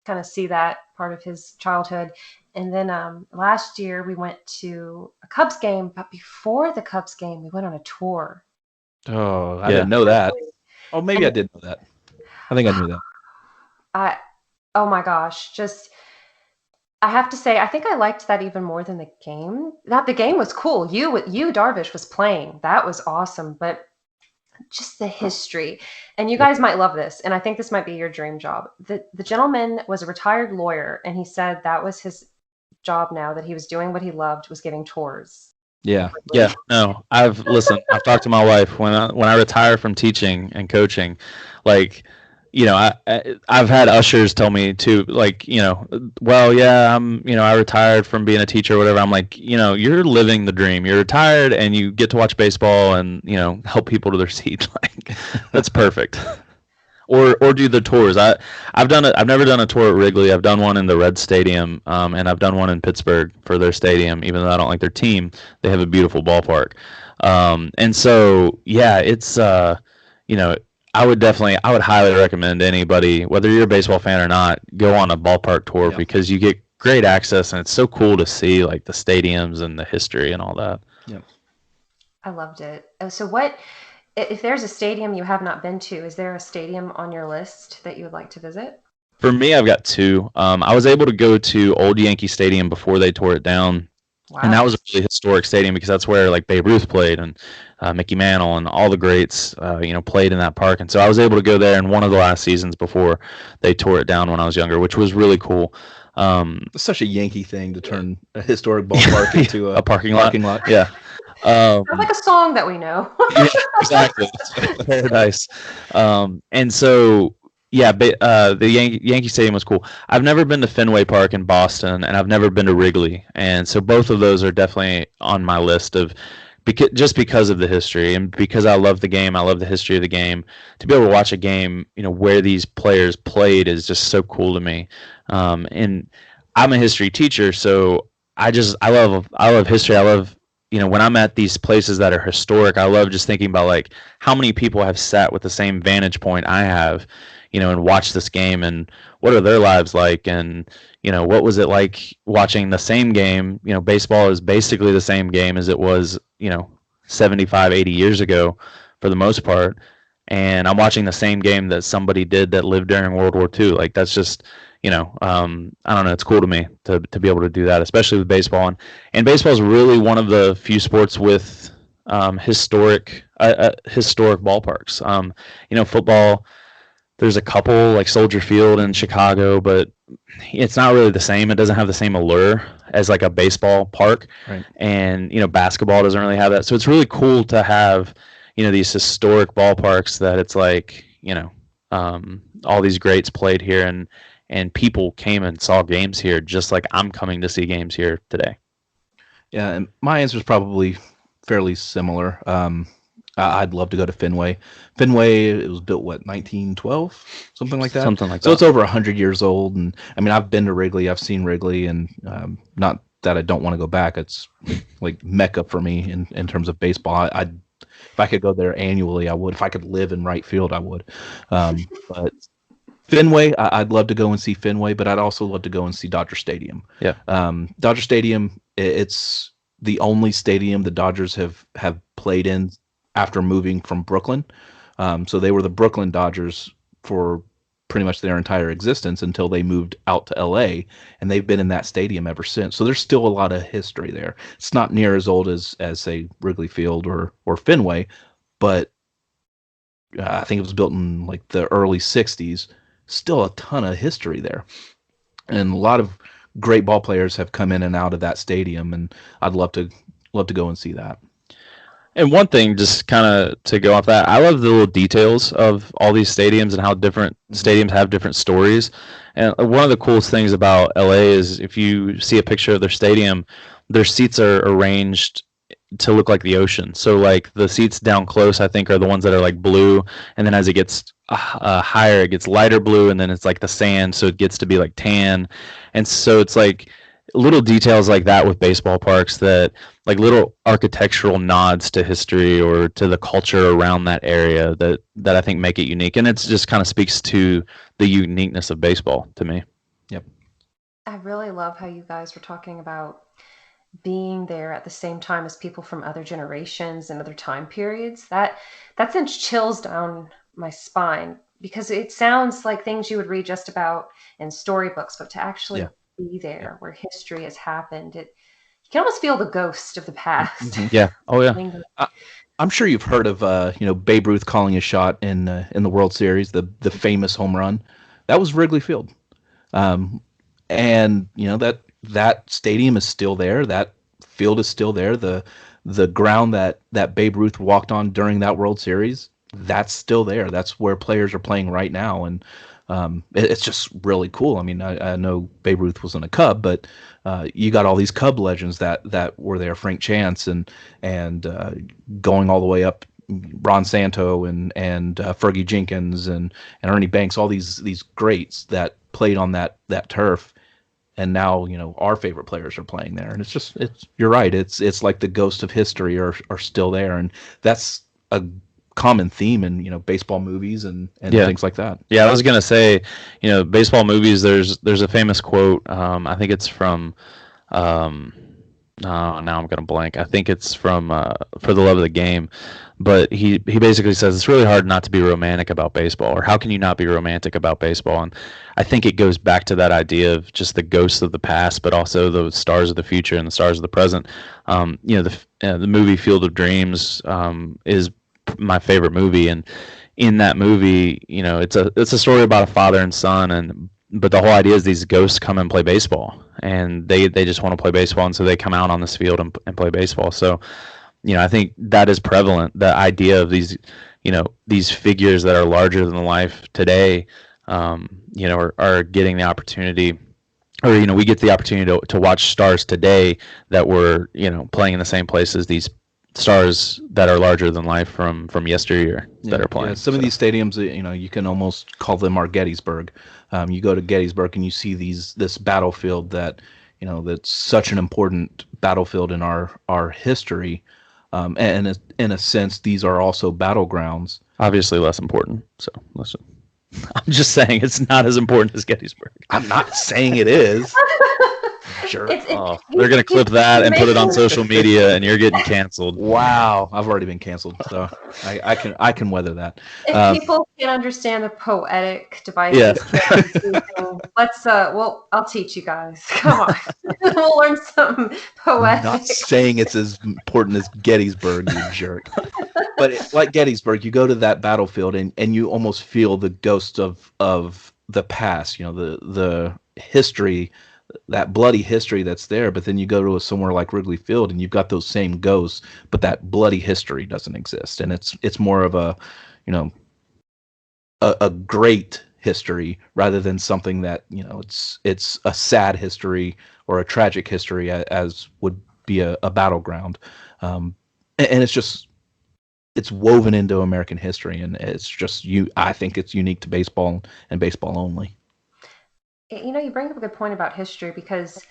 kind of see that part of his childhood. And then last year we went to a Cubs game, but before the Cubs game, we went on a tour. Oh, I didn't know that. Oh, maybe I did know that. I think I knew that. Oh my gosh, I have to say, I think I liked that even more than the game. The game was cool. You, Darvish, was playing. That was awesome. But just the history. And you guys might love this, and I think this might be your dream job. The gentleman was a retired lawyer, and he said that was his job now, that he was doing what he loved, was giving tours. Yeah. No, I've talked to my wife when I retire from teaching and coaching, like, I've had ushers tell me too, like, well, yeah, I retired from being a teacher or whatever. I'm like, you're living the dream. You're retired and you get to watch baseball and, help people to their seat. Like, that's perfect. Or do the tours. I've never done a tour at Wrigley. I've done one in the Red Stadium, and I've done one in Pittsburgh for their stadium. Even though I don't like their team, they have a beautiful ballpark. And so, yeah, it's, I would highly recommend anybody, whether you're a baseball fan or not, go on a ballpark tour because you get great access, and it's so cool to see like the stadiums and the history and all that. Yeah, I loved it. So if there's a stadium you have not been to, is there a stadium on your list that you would like to visit? For me, I've got two. I was able to go to Old Yankee Stadium before they tore it down. Wow. And that was a really historic stadium because that's where like Babe Ruth played and Mickey Mantle and all the greats, played in that park. And so I was able to go there in one of the last seasons before they tore it down when I was younger, which was really cool. It's such a Yankee thing to turn a historic ballpark into a parking lot. Yeah. Sounds like a song that we know. Yeah, exactly. Paradise. And so, yeah, the Yankee Stadium was cool. I've never been to Fenway Park in Boston, and I've never been to Wrigley. And so both of those are definitely on my list just because of the history and because I love the game. I love the history of the game. To be able to watch a game, where these players played is just so cool to me. And I'm a history teacher, so I love history. I love, when I'm at these places that are historic, I love just thinking about like how many people have sat with the same vantage point I have, and watched this game, and what are their lives like, and what was it like watching the same game. Baseball is basically the same game as it was 75, 80 years ago for the most part, and I'm watching the same game that somebody did that lived during World War II. Like, that's just I don't know, it's cool to me to be able to do that, especially with baseball. And baseball is really one of the few sports with historic ballparks. Football, there's a couple like Soldier Field in Chicago, but it's not really the same. It doesn't have the same allure as like a baseball park. Right. And, basketball doesn't really have that. So it's really cool to have, these historic ballparks that it's like, all these greats played here and people came and saw games here just like I'm coming to see games here today. Yeah, and my answer is probably fairly similar. I'd love to go to Fenway. Fenway, it was built, 1912? Something like that? Something like that. So it's over 100 years old. And, I mean, I've been to Wrigley. I've seen Wrigley, and not that I don't want to go back. It's like Mecca for me in terms of baseball. If I could go there annually, I would. If I could live in right field, I would. But Fenway, I'd love to go and see Fenway, but I'd also love to go and see Dodger Stadium. Yeah. Dodger Stadium, it's the only stadium the Dodgers have played in after moving from Brooklyn. So they were the Brooklyn Dodgers for pretty much their entire existence until they moved out to LA, and they've been in that stadium ever since. So there's still a lot of history there. It's not near as old as say Wrigley Field or Fenway, but I think it was built in like the early 60s. Still a ton of history there. And a lot of great ball players have come in and out of that stadium, and I'd love to go and see that. And one thing, just kind of to go off that, I love the little details of all these stadiums and how different stadiums have different stories. And one of the coolest things about LA is if you see a picture of their stadium, their seats are arranged to look like the ocean. So like the seats down close, I think, are the ones that are like blue, and then as it gets higher, it gets lighter blue, and then it's like the sand, so it gets to be like tan. And so it's like little details like that with baseball parks, that like little architectural nods to history or to the culture around that area that I think make it unique. And it's just kind of speaks to the uniqueness of baseball to me. Yep. I really love how you guys were talking about being there at the same time as people from other generations and other time periods. That sends chills down my spine, because it sounds like things you would read just about in storybooks, but to actually be there where history has happened, you can almost feel the ghost of the past. Yeah. Oh yeah. I'm sure you've heard of Babe Ruth calling a shot in the World Series, the famous home run. That was Wrigley Field, and that stadium is still there. That field is still there. The ground that Babe Ruth walked on during that World Series, that's still there. That's where players are playing right now, and it's just really cool. I mean, I know Babe Ruth wasn't a Cub, but you got all these Cub legends that were there. Frank Chance and going all the way up, Ron Santo and Fergie Jenkins and Ernie Banks, all these greats that played on that turf. And now, our favorite players are playing there, and you're right. It's like the ghost of history are still there, and that's a common theme in baseball movies and things like that. Yeah, I was gonna say, baseball movies. There's a famous quote. I think it's from. Now I'm gonna blank. I think it's from For the Love of the Game, but he basically says it's really hard not to be romantic about baseball, or how can you not be romantic about baseball? And I think it goes back to that idea of just the ghosts of the past, but also the stars of the future and the stars of the present. The movie Field of Dreams is my favorite movie, and in that movie, it's a story about a father and son, but the whole idea is these ghosts come and play baseball, and they just want to play baseball, and so they come out on this field and play baseball. So, I think that is prevalent. The idea of these figures that are larger than life today, are getting the opportunity, or we get the opportunity to watch stars today that were playing in the same place as these stars that are larger than life from yesteryear that are playing. Yeah, some of these stadiums, you can almost call them our Gettysburg. You go to Gettysburg and you see this battlefield that, that's such an important battlefield in our history. And in a sense, these are also battlegrounds. Obviously less important. So listen, I'm just saying it's not as important as Gettysburg. I'm not saying it is. Sure. They're going to clip that and put it on social media, and you're getting canceled. Wow, I've already been canceled, so I can weather that. If people can't understand the poetic devices, I'll teach you guys. Come on, we'll learn some poetic. I'm not saying it's as important as Gettysburg, you jerk. But like Gettysburg, you go to that battlefield and you almost feel the ghost of the past. The history, that bloody history that's there, but then you go to somewhere like Wrigley Field and you've got those same ghosts, but that bloody history doesn't exist, and it's more of a great history rather than something that it's a sad history or a tragic history as would be a battleground, and it's woven into American history, and it's just I think it's unique to baseball and baseball only. You bring up a good point about history, because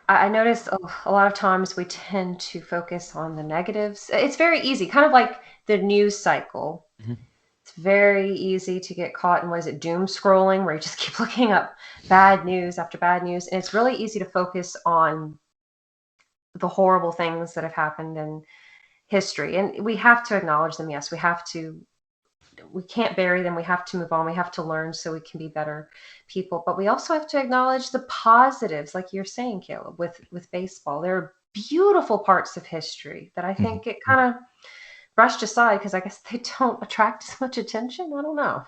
I notice a lot of times we tend to focus on the negatives. It's very easy, kind of like the news cycle. Mhm. It's very easy to get caught in, what is it, doom scrolling, where you just keep looking up bad news after bad news. And it's really easy to focus on the horrible things that have happened in history. And we have to acknowledge them. Yes, we can't bury them. We have to move on. We have to learn so we can be better people. But we also have to acknowledge the positives, like you're saying, Caleb, with baseball. There are beautiful parts of history that I think get kind of brushed aside because I guess they don't attract as much attention. I don't know.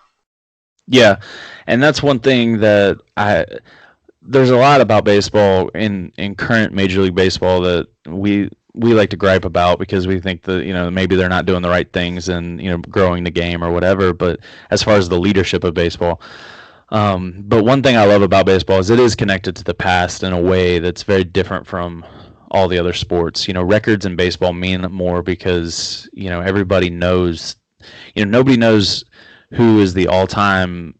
Yeah, and that's one thing that there's a lot about baseball in current Major League Baseball that we like to gripe about because we think that maybe they're not doing the right things and growing the game or whatever. But as far as the leadership of baseball, but one thing I love about baseball is it is connected to the past in a way that's very different from all the other sports. Records in baseball mean more because everybody knows. Nobody knows who is the all-time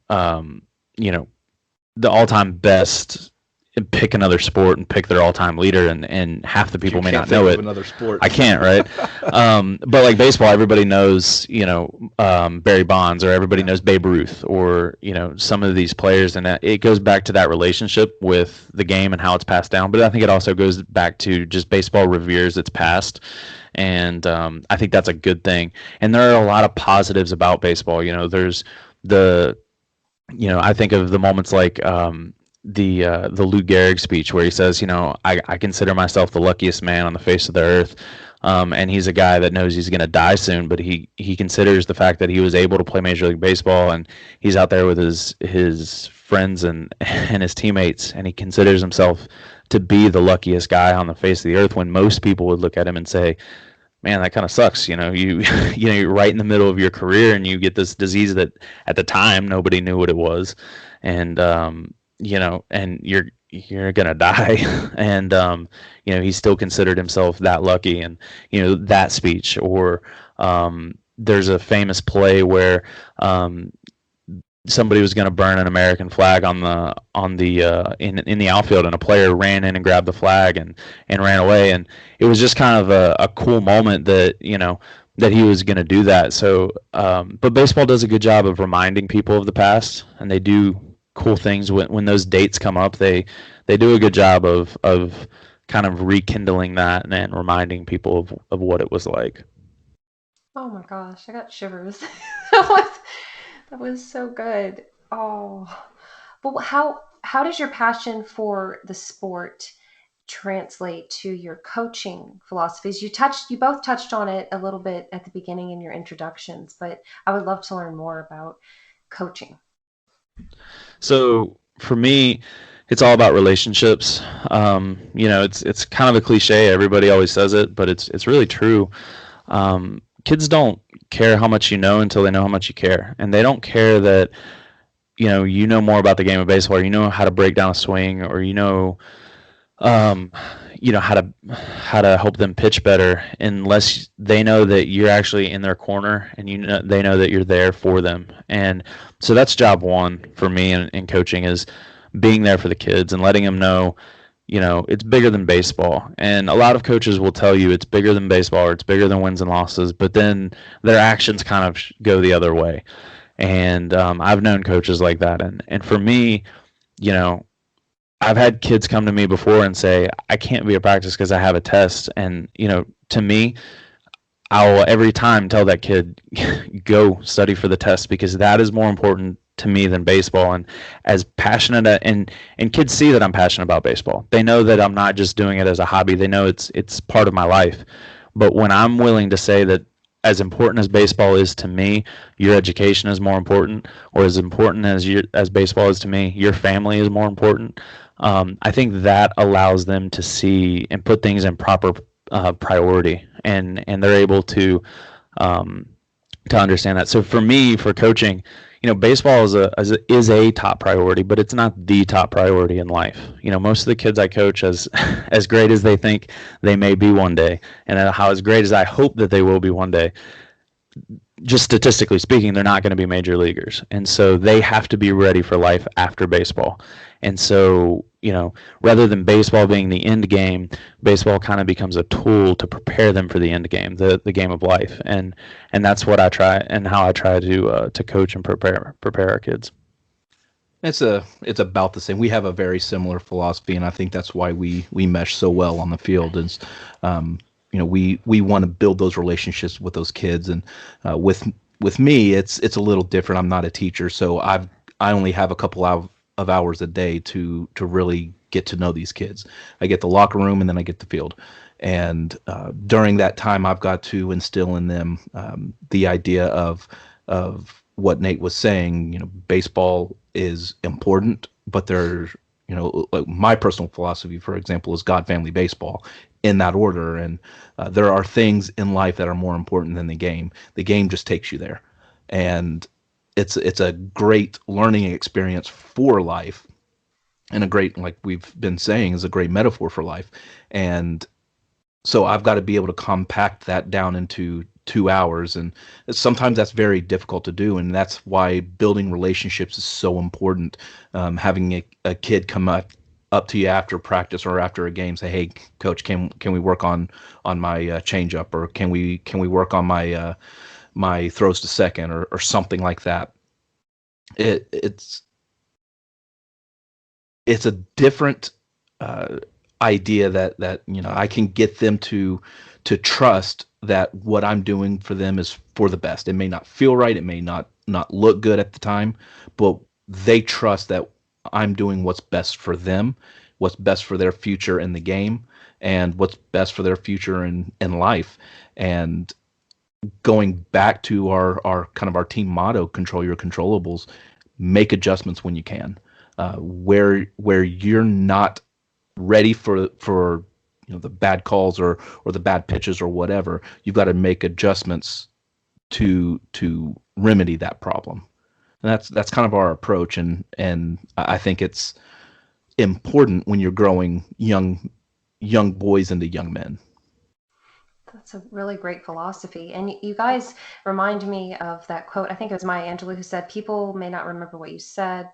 the all-time best, and pick another sport and pick their all-time leader, and half the people may not know it. Another sport. I can't, right? But like baseball, everybody knows Barry Bonds, or everybody knows Babe Ruth, or some of these players, and it goes back to that relationship with the game and how it's passed down. But I think it also goes back to just baseball reveres its past. And I think that's a good thing. And there are a lot of positives about baseball. There's I think of the moments like the Lou Gehrig speech where he says, I consider myself the luckiest man on the face of the earth. And he's a guy that knows he's going to die soon, but he considers the fact that he was able to play Major League Baseball, and he's out there with his friends and his teammates, and he considers himself to be the luckiest guy on the face of the earth, when most people would look at him and say, man, that kind of sucks. You're right in the middle of your career and you get this disease that at the time nobody knew what it was. And, and you're going to die. And, he still considered himself that lucky. And, that speech, or there's a famous play where somebody was going to burn an American flag in the outfield, and a player ran in and grabbed the flag and ran away. And it was just kind of a cool moment that that he was going to do that. So, but baseball does a good job of reminding people of the past, and they do cool things when those dates come up. They do a good job of kind of rekindling that and reminding people of what it was like. Oh my gosh, I got shivers. That was so good. Oh, but how does your passion for the sport translate to your coaching philosophies? You both touched on it a little bit at the beginning in your introductions, but I would love to learn more about coaching. So for me, it's all about relationships. It's kind of a cliche. Everybody always says it, but it's really true. Kids don't care how much you know until they know how much you care, and they don't care that you know more about the game of baseball, or you know how to break down a swing, or how to help them pitch better, unless they know that you're actually in their corner and they know that you're there for them. And so that's job one for me in coaching, is being there for the kids and letting them know it's bigger than baseball. And a lot of coaches will tell you it's bigger than baseball, or it's bigger than wins and losses, but then their actions kind of go the other way. And I've known coaches like that. And for me, I've had kids come to me before and say, I can't be at practice because I have a test. And, to me, I'll every time tell that kid, go study for the test, because that is more important to me than baseball. And as passionate, and kids see that I'm passionate about baseball. They know that I'm not just doing it as a hobby. They know it's part of my life. But when I'm willing to say that as important as baseball is to me, your education is more important, or as important as baseball is to me, your family is more important. I think that allows them to see and put things in proper priority, and they're able to understand that. So for me, for coaching, baseball is a top priority, but it's not the top priority in life. Most of the kids I coach, as great as they think they may be one day, and how as great as I hope that they will be one day, just statistically speaking, they're not going to be major leaguers. And so they have to be ready for life after baseball. And so, rather than baseball being the end game, baseball kind of becomes a tool to prepare them for the end game, the game of life. And that's what I try, and how I try to coach and prepare our kids. It's about the same. We have a very similar philosophy, and I think that's why we mesh so well on the field. Is we want to build those relationships with those kids, and with me, it's a little different. I'm not a teacher, so I only have a couple of hours a day to really get to know these kids. I get the locker room, and then I get the field, and during that time, I've got to instill in them the idea of what Nate was saying. Baseball is important, but there's, like my personal philosophy, for example, is God, family, baseball, in that order. And there are things in life that are more important than the game. The game just takes you there, and it's a great learning experience for life, and a great, like we've been saying, is a great metaphor for life. And so I've got to be able to compact that down into 2 hours, and sometimes that's very difficult to do, and that's why building relationships is so important. Having a kid come up to you after practice or after a game, say, "Hey, coach, can we work on my changeup, or can we work on my my throws to second, or something like that." It's a different idea that I can get them to trust that what I'm doing for them is for the best. It may not feel right, it may not look good at the time, but they trust that I'm doing what's best for them, what's best for their future in the game, and what's best for their future in life. And going back to our kind of our team motto, control your controllables, make adjustments when you can. Where you're not ready for the bad calls or the bad pitches or whatever, you've got to make adjustments to remedy that problem. And that's kind of our approach, and I think it's important when you're growing young boys into young men. That's a really great philosophy. And you guys remind me of that quote. I think it was Maya Angelou who said, "People may not remember what you said,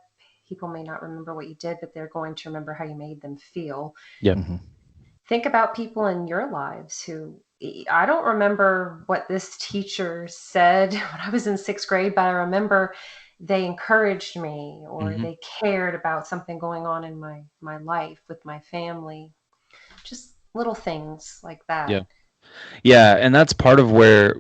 people may not remember what you did, but they're going to remember how you made them feel." Yeah. Mm-hmm. Think about people in your lives who, I don't remember what this teacher said when I was in 6th grade, but I remember they encouraged me, or Mm-hmm. they cared about something going on in my life with my family. Just little things like that. Yeah. Yeah, and that's part of where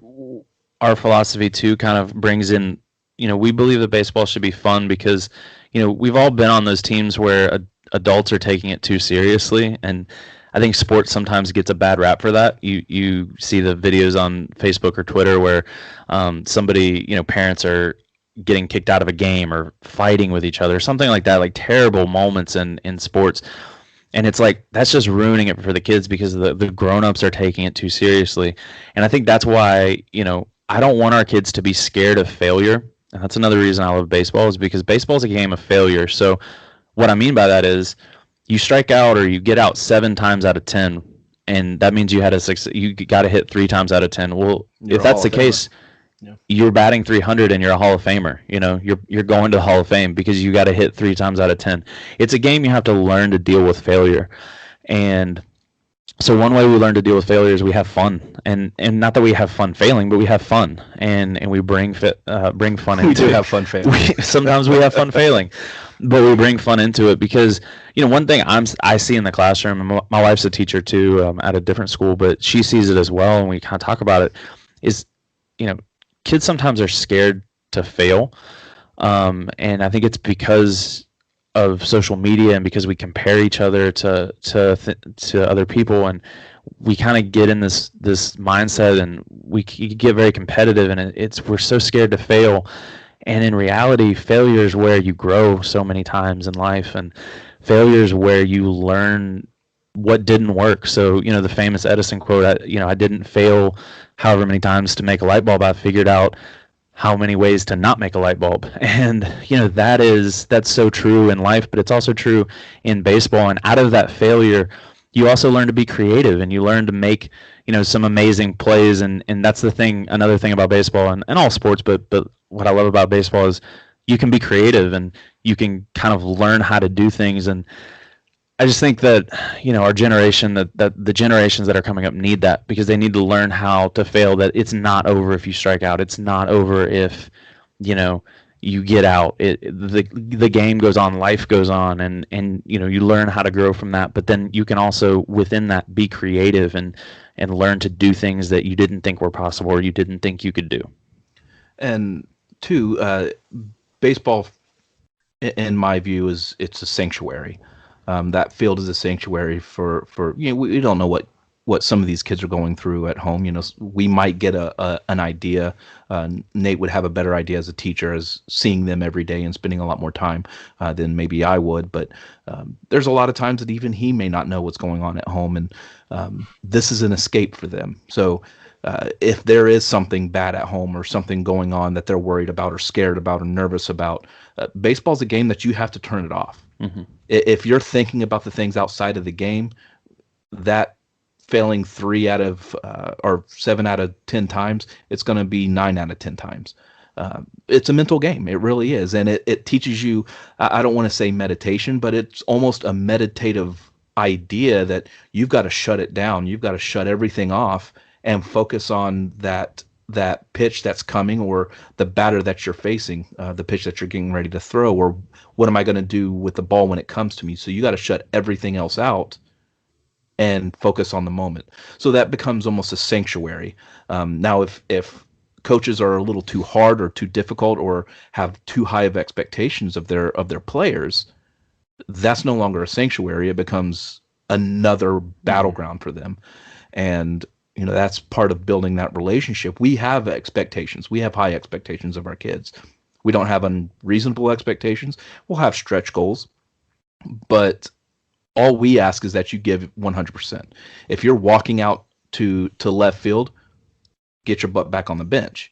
our philosophy too kind of brings in, we believe that baseball should be fun, because, we've all been on those teams where adults are taking it too seriously, and I think sports sometimes gets a bad rap for that. You see the videos on Facebook or Twitter where somebody, parents are getting kicked out of a game or fighting with each other, something like that, like terrible moments in sports. And it's like, that's just ruining it for the kids, because the grown-ups are taking it too seriously. And I think that's why, I don't want our kids to be scared of failure. And that's another reason I love baseball, is because baseball is a game of failure. So what I mean by that is, you strike out or you get out 7 times out of 10, and that means you got to hit 3 times out of 10. Well, if that's the case, you're batting 300 and you're a Hall of Famer. You're going to the Hall of Fame because you got to hit 3 times out of 10. It's a game you have to learn to deal with failure. And so one way we learn to deal with failure is we have fun, and not that we have fun failing, but we have fun, and we bring fun into it. We do have fun failing. Sometimes we have fun failing, but we bring fun into it, because one thing I see in the classroom, and my wife's a teacher too, at a different school, but she sees it as well, and we kind of talk about it, is kids sometimes are scared to fail, and I think it's because of social media, and because we compare each other to other people, and we kind of get in this mindset, and we get very competitive, and we're so scared to fail. And in reality, failure is where you grow so many times in life, and failure is where you learn what didn't work. So the famous Edison quote, I didn't fail however many times to make a light bulb, I figured out how many ways to not make a light bulb. And that's so true in life, but it's also true in baseball. And out of that failure, you also learn to be creative, and you learn to make some amazing plays. And that's another thing about baseball, and all sports, but what I love about baseball is you can be creative, and you can kind of learn how to do things. And I just think that, our generation, that the generations that are coming up need that, because they need to learn how to fail, that it's not over if you strike out. It's not over if, you get out. The game goes on, life goes on, and you learn how to grow from that. But then you can also, within that, be creative and learn to do things that you didn't think were possible or you didn't think you could do. And two, baseball, in my view, it's a sanctuary. That field is a sanctuary for we don't know what some of these kids are going through at home. We might get an idea. Nate would have a better idea as a teacher, as seeing them every day and spending a lot more time than maybe I would. But there's a lot of times that even he may not know what's going on at home, and this is an escape for them. So if there is something bad at home or something going on that they're worried about or scared about or nervous about, baseball's a game that you have to turn it off. Mm-hmm. If you're thinking about the things outside of the game, that failing 3 out of or 7 out of 10 times, it's going to be 9 out of 10 times. It's a mental game. It really is. And it teaches you, I don't want to say meditation, but it's almost a meditative idea that you've got to shut it down. You've got to shut everything off and focus on that pitch that's coming, or the batter that you're facing, the pitch that you're getting ready to throw, or what am I going to do with the ball when it comes to me? So you got to shut everything else out and focus on the moment. So that becomes almost a sanctuary. Now, if coaches are a little too hard or too difficult or have too high of expectations of their players, that's no longer a sanctuary. It becomes another battleground for them. And that's part of building that relationship. We have expectations. We have high expectations of our kids. We don't have unreasonable expectations. We'll have stretch goals, but all we ask is that you give 100%. If you're walking out to left field, get your butt back on the bench.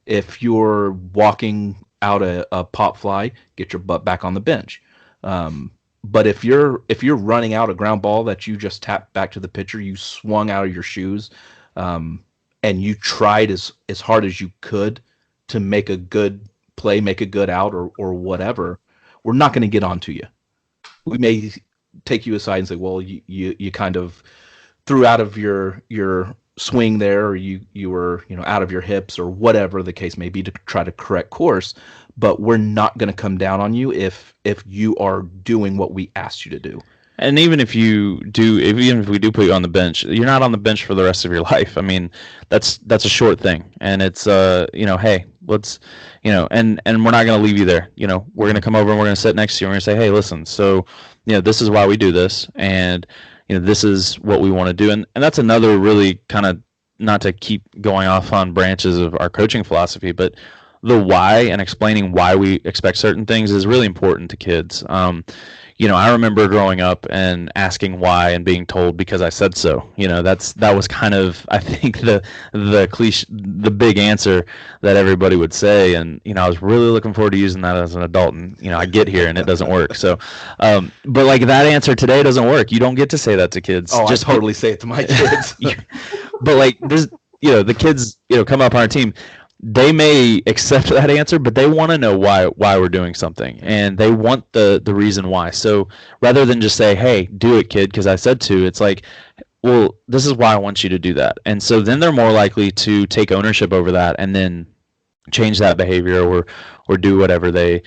If you're walking out a pop fly, get your butt back on the bench. But if you're running out a ground ball that you just tapped back to the pitcher, you swung out of your shoes, and you tried as hard as you could to make a good play, make a good out, or whatever, we're not going to get onto you. We may take you aside and say, well, you kind of threw out of your swing there, or you were out of your hips, or whatever the case may be, to try to correct course. But we're not going to come down on you if you are doing what we asked you to do. And even if we do put you on the bench, you're not on the bench for the rest of your life. I mean, that's a short thing, and it's hey, let's and we're not going to leave you there. We're going to come over and we're going to sit next to you and we're going to say, hey, listen, so this is why we do this, and this is what we want to do, and that's another really kind of, not to keep going off on branches of our coaching philosophy, but the why and explaining why we expect certain things is really important to kids. I remember growing up and asking why and being told because I said so. That was kind of, I think, the cliche, the big answer that everybody would say. And I was really looking forward to using that as an adult. And I get here and it doesn't work. So, but like that answer today doesn't work. You don't get to say that to kids. Oh, just totally say it to my kids. But like there's the kids come up on our team. They may accept that answer, but they want to know why we're doing something, and they want the reason why. So rather than just say, hey, do it, kid, because I said to, it's like, well, this is why I want you to do that. And so then they're more likely to take ownership over that and then change that behavior or do whatever they,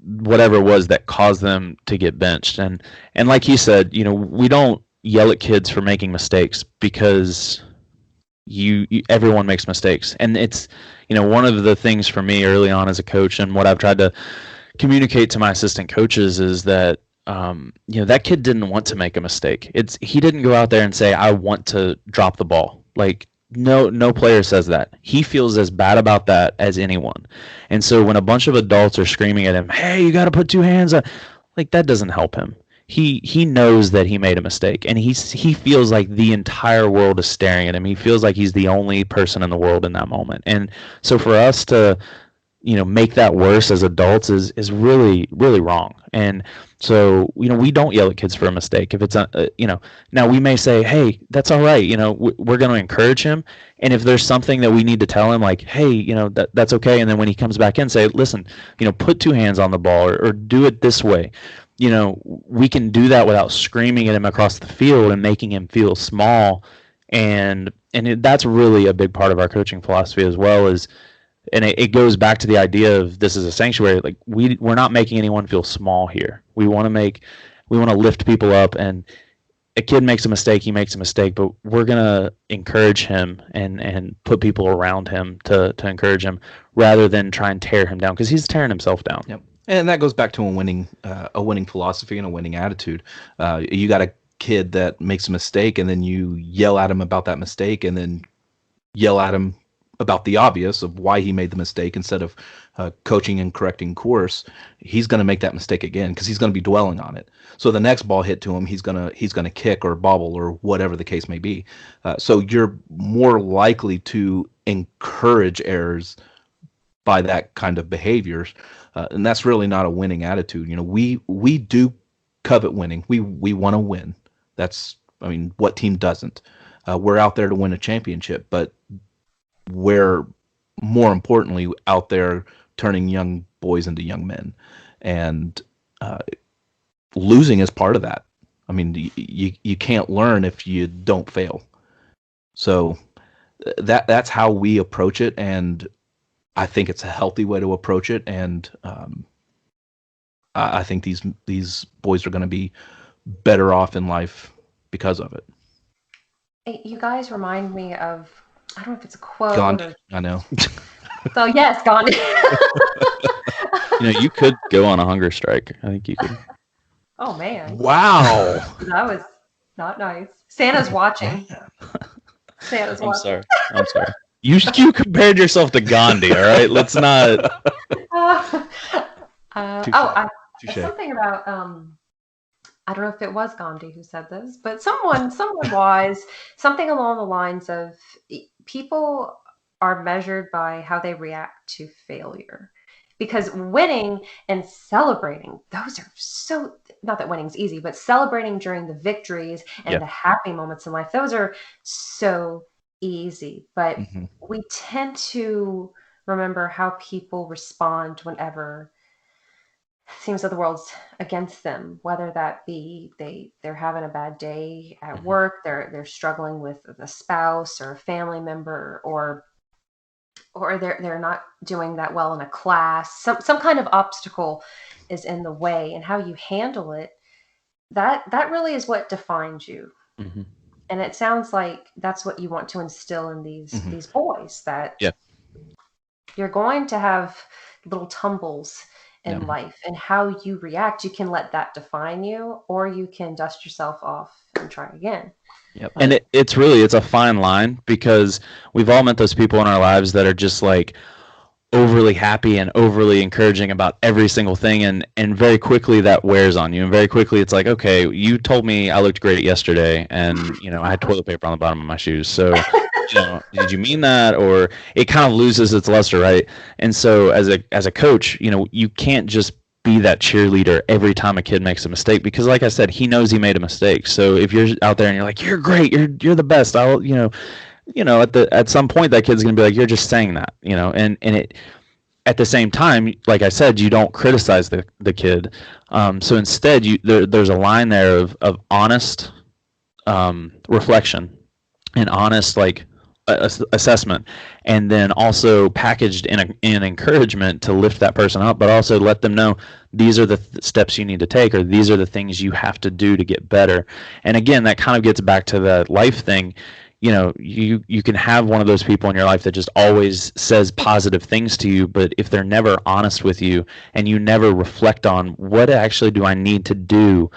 whatever it was that caused them to get benched. And like you said, we don't yell at kids for making mistakes, because everyone makes mistakes. And it's one of the things for me early on as a coach, and what I've tried to communicate to my assistant coaches, is that that kid didn't want to make a mistake. He didn't go out there and say, I want to drop the ball. Like no player says that. He feels as bad about that as anyone. And so when a bunch of adults are screaming at him, hey, you got to put 2 hands on, like, that doesn't help him. He knows that he made a mistake, and he feels like the entire world is staring at him. He feels like he's the only person in the world in that moment. And so for us to make that worse as adults is really, really wrong. And so we don't yell at kids for a mistake. If it's now we may say, hey, that's all right, we're going to encourage him, and if there's something that we need to tell him, like, hey, that's okay, and then when he comes back in, say, listen, put 2 hands on the ball, or do it this way. we can do that without screaming at him across the field and making him feel small. And that's really a big part of our coaching philosophy as well. And it goes back to the idea of this is a sanctuary. Like we're not making anyone feel small here. We want to lift people up, and a kid makes a mistake, he makes a mistake, but we're gonna encourage him and put people around him to encourage him rather than try and tear him down, because he's tearing himself down. Yep. And that goes back to a winning philosophy and a winning attitude. You got a kid that makes a mistake, and then you yell at him about that mistake, and then yell at him about the obvious of why he made the mistake instead of coaching and correcting course. He's going to make that mistake again because he's going to be dwelling on it. So the next ball hit to him, he's gonna kick or bobble or whatever the case may be. So you're more likely to encourage errors by that kind of behaviors, and that's really not a winning attitude. We do covet winning. We want to win. What team doesn't? We're out there to win a championship, but we're more importantly out there turning young boys into young men, and losing is part of that. You can't learn if you don't fail. So that's how we approach it, and I think it's a healthy way to approach it, and I think these boys are going to be better off in life because of it. Hey, you guys remind me of, I don't know if it's a quote. Gandhi, I know. So yes, Gandhi. You could go on a hunger strike. I think you could. Oh man! Wow, that was not nice. Santa's watching. Santa's watching. I'm sorry. You compared yourself to Gandhi. All right, let's not. Something about I don't know if it was Gandhi who said this, but someone wise, something along the lines of people are measured by how they react to failure. Because winning and celebrating, those are so, not that winning's easy, but celebrating during the victories and the happy moments in life, those are so easy. But we tend to remember how people respond whenever it seems that the world's against them, whether that be they're having a bad day at work, they're struggling with a spouse or a family member, or they're not doing that well in a class. Some kind of obstacle is in the way, and how you handle it, that really is what defines you. And it sounds like that's what you want to instill in these boys, that you're going to have little tumbles in life, and how you react, you can let that define you, or you can dust yourself off and try again. Yep. And it's a fine line, because we've all met those people in our lives that are just like overly happy and overly encouraging about every single thing, and very quickly that wears on you, and very quickly it's like, okay, you told me I looked great yesterday, and I had toilet paper on the bottom of my shoes, so did you mean that? Or it kind of loses its luster, right? And so as a coach, you can't just be that cheerleader every time a kid makes a mistake, because like I said, he knows he made a mistake. So if you're out there and you're like, you're great, you're the best, at some point that kid's gonna be like, you're just saying that, and it, at the same time, like I said, you don't criticize the kid. So instead, there's a line there of honest reflection and honest assessment, and then also packaged in encouragement to lift that person up, but also let them know these are the steps you need to take, or these are the things you have to do to get better. And again, that kind of gets back to the life thing. You can have one of those people in your life that just always says positive things to you, but if they're never honest with you, and you never reflect on what actually do I need to do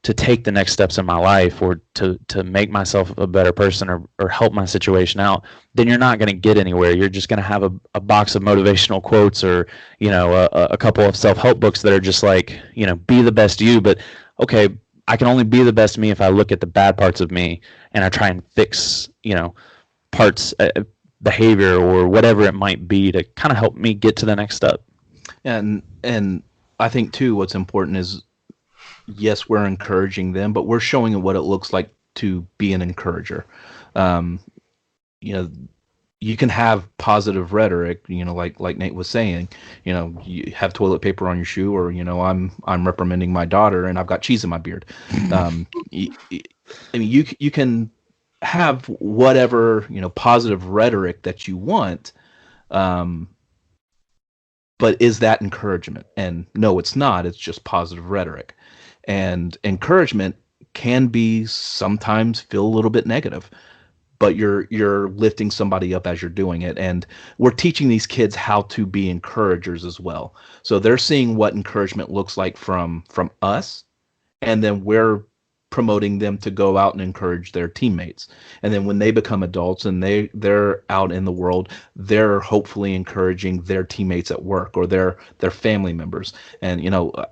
to take the next steps in my life, or to make myself a better person, or help my situation out, then you're not going to get anywhere. You're just going to have a box of motivational quotes, or a couple of self-help books that are just like, be the best you. But okay, I can only be the best me if I look at the bad parts of me and I try and fix parts, behavior, or whatever it might be, to kind of help me get to the next step. And I think too, what's important is, yes, we're encouraging them, but we're showing them what it looks like to be an encourager. you can have positive rhetoric, like Nate was saying, you have toilet paper on your shoe, or I'm reprimanding my daughter and I've got cheese in my beard. I mean, you can have whatever positive rhetoric that you want, but is that encouragement? And no, it's not. It's just positive rhetoric, and encouragement can be sometimes feel a little bit negative, but you're lifting somebody up as you're doing it, and we're teaching these kids how to be encouragers as well. So they're seeing what encouragement looks like from us, and then we're promoting them to go out and encourage their teammates. And then when they become adults and they're out in the world, they're hopefully encouraging their teammates at work or their family members. And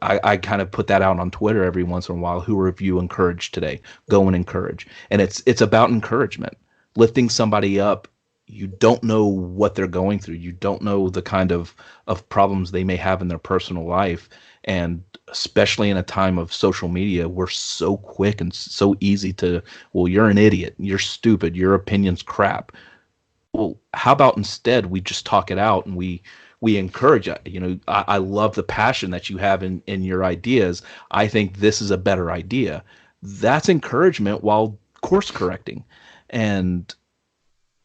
I kind of put that out on Twitter every once in a while. Who have you encouraged today? Go and encourage. And it's about encouragement, lifting somebody up. You don't know what they're going through. You don't know the kind of problems they may have in their personal life. And especially in a time of social media, we're so quick and so easy to, well, you're an idiot, you're stupid, your opinion's crap. Well, how about instead we just talk it out and we encourage it. I love the passion that you have in your ideas. I think this is a better idea. That's encouragement while course correcting. And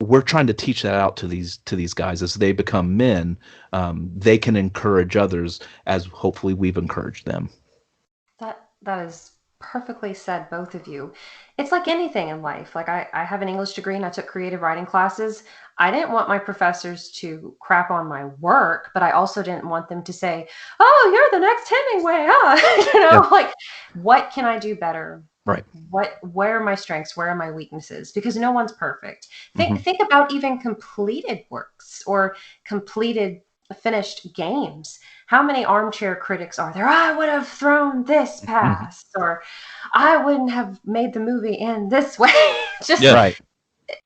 we're trying to teach that out to these guys as they become men. They can encourage others as hopefully we've encouraged them. That is perfectly said, both of you. It's like anything in life. Like I have an English degree and I took creative writing classes. I didn't want my professors to crap on my work, but I also didn't want them to say, "Oh, you're the next Hemingway," Yeah. Like, what can I do better? Right. Where are my strengths? Where are my weaknesses? Because no one's perfect. Think about even completed works or completed finished games. How many armchair critics are there? I would have thrown this pass, or I wouldn't have made the movie end this way. Just right.